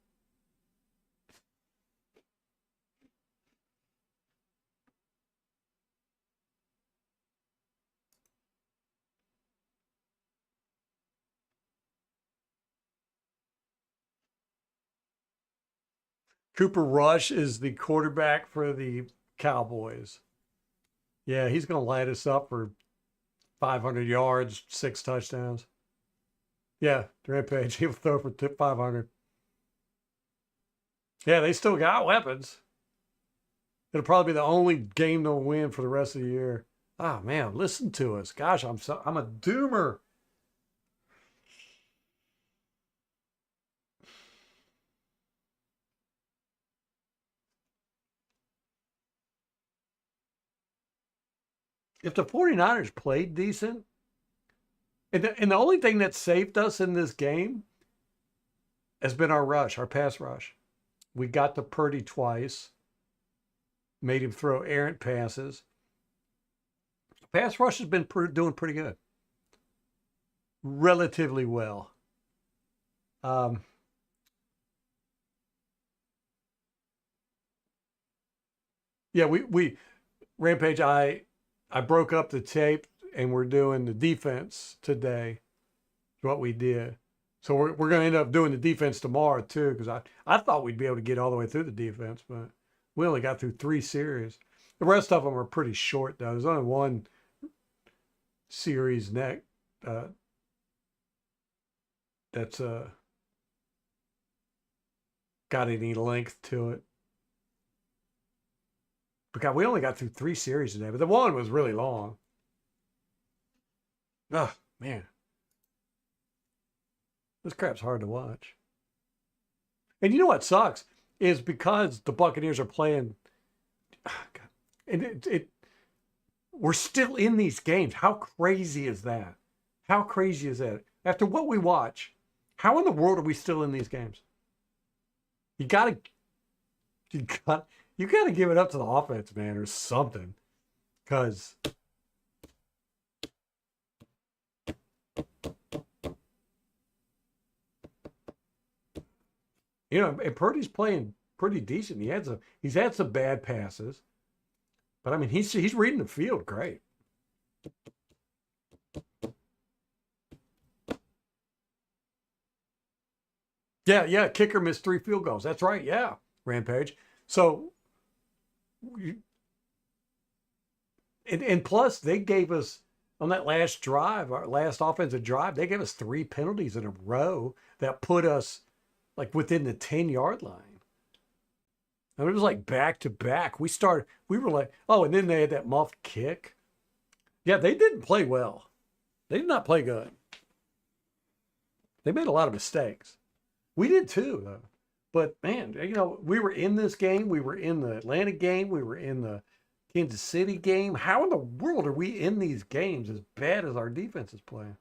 Cooper Rush is the quarterback for the Cowboys. Yeah, he's going to light us up for 500 yards, 6 touchdowns. Yeah, Rampage, he'll throw for 500. Yeah, they still got weapons. It'll probably be the only game they'll win for the rest of the year. Oh man, listen to us. Gosh, I'm a doomer. If the 49ers played decent, and the only thing that saved us in this game has been our rush, our pass rush. We got to Purdy twice, made him throw errant passes. Pass rush has been doing pretty good, relatively well. Yeah, we Rampage. I broke up the tape, and we're doing the defense today. Is what we did. So we're going to end up doing the defense tomorrow too, because I thought we'd be able to get all the way through the defense, but we only got through 3 series. The rest of them are pretty short though. There's only one series that's got any length to it. Because we only got through 3 series today, but the one was really long. Oh man, this crap's hard to watch. And you know what sucks is because the Buccaneers are playing, and we're still in these games. How crazy is that? How crazy is that? After what we watch, how in the world are we still in these games? You gotta give it up to the offense, man, or something. Because and Purdy's playing pretty decent. He's had some bad passes, but I mean he's reading the field great. Yeah, kicker missed 3 field goals. That's right. Yeah, Rampage. So, and plus they gave us on that last drive, our last offensive drive, they gave us 3 penalties in a row that put us like within the 10-yard line. I mean, it was like back to back. We were like, oh, and then they had that muffed kick. Yeah, they didn't play well. They did not play good. They made a lot of mistakes. We did too, though. But man, we were in this game. We were in the Atlanta game. We were in the Kansas City game. How in the world are we in these games as bad as our defense is playing?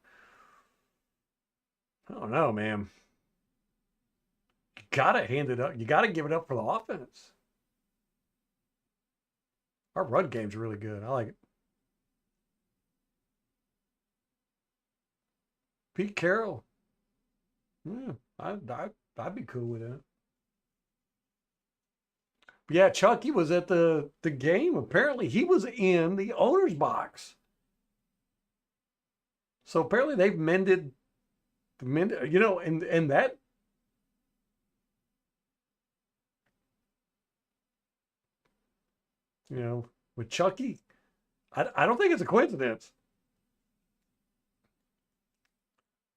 I don't know, man. You gotta hand it up. You gotta give it up for the offense. Our run game's really good. I like it. Pete Carroll. Yeah, I'd be cool with that. Yeah, Chucky was at the game. Apparently, he was in the owner's box. So apparently they've mended, and that with Chucky. I don't think it's a coincidence.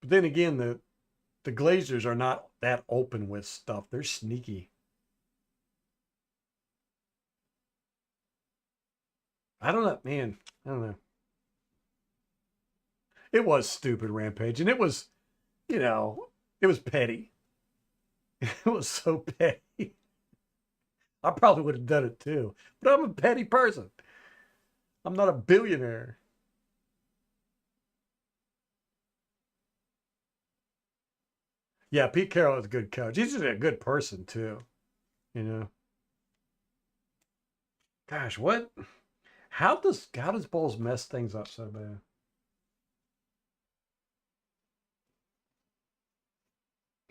But then again, the Glazers are not that open with stuff. They're sneaky. I don't know, man. I don't know. It was stupid, Rampage, and you know, it was petty. It was so petty. I probably would have done it too, but I'm a petty person. I'm not a billionaire. Yeah, Pete Carroll is a good coach. He's just a good person too. You know, gosh, what? How does Bowles mess things up so bad?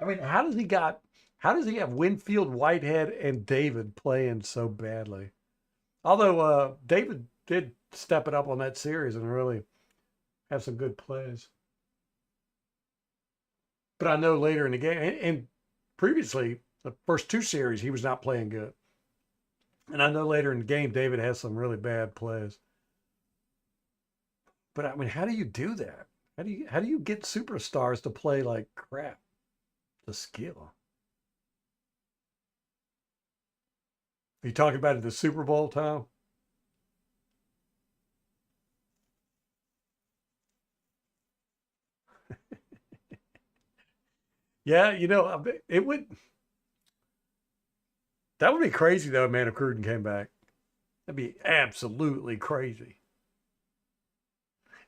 I mean, how does he have Winfield, Whitehead, and David playing so badly? Although David did step it up on that series and really have some good plays. But I know later in the game and previously the first two series he was not playing good. And I know later in the game David has some really bad plays. But I mean, how do you do that? How do you get superstars to play like crap? The skill. Are you talking about it the Super Bowl, Tom? Yeah, it would that would be crazy though, man, if Cruden came back. That'd be absolutely crazy.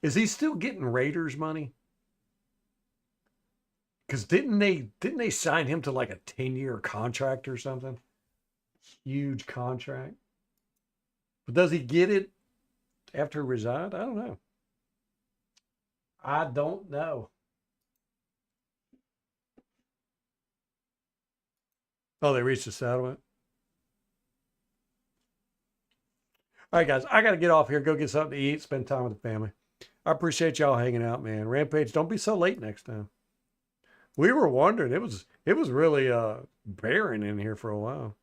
Is he still getting Raiders money? Because didn't they sign him to like a 10-year contract or something? Huge contract. But does he get it after he resigned? I don't know. I don't know. Oh, they reached a settlement. All right, guys, I got to get off here, go get something to eat, spend time with the family. I appreciate y'all hanging out, man. Rampage, don't be so late next time. We were wondering. It was really barren in here for a while.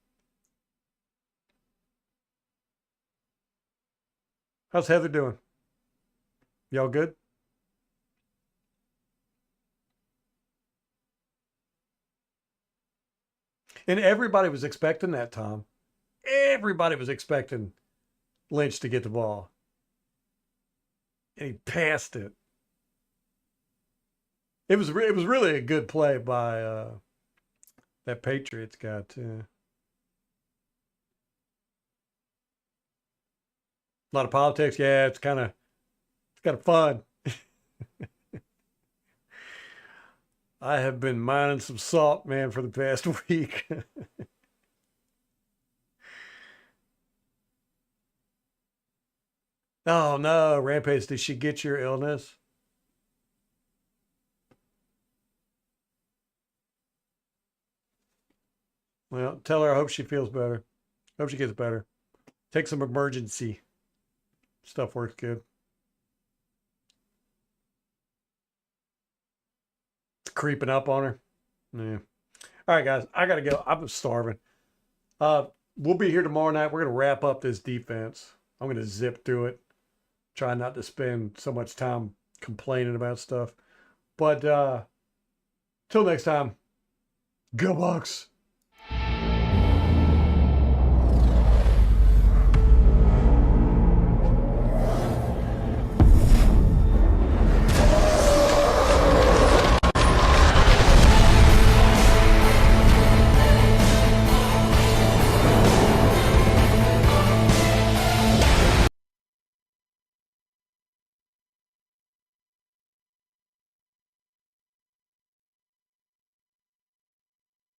How's Heather doing? Y'all good? And everybody was expecting that, Tom. Everybody was expecting Lynch to get the ball, and he passed it. It was really a good play by that Patriots guy too. A lot of politics. Yeah, it's kind of fun. I have been mining some salt, man, for the past week. Oh no, Rampage, did she get your illness? Well, tell her I hope she feels better. Hope she gets better. Take some emergency stuff, works good. It's creeping up on her. Yeah. All right, guys, I gotta go. I'm starving. Uh, we'll be here tomorrow night. We're gonna wrap up this defense. I'm gonna zip through it. Try not to spend so much time complaining about stuff. But till next time, go Bucks.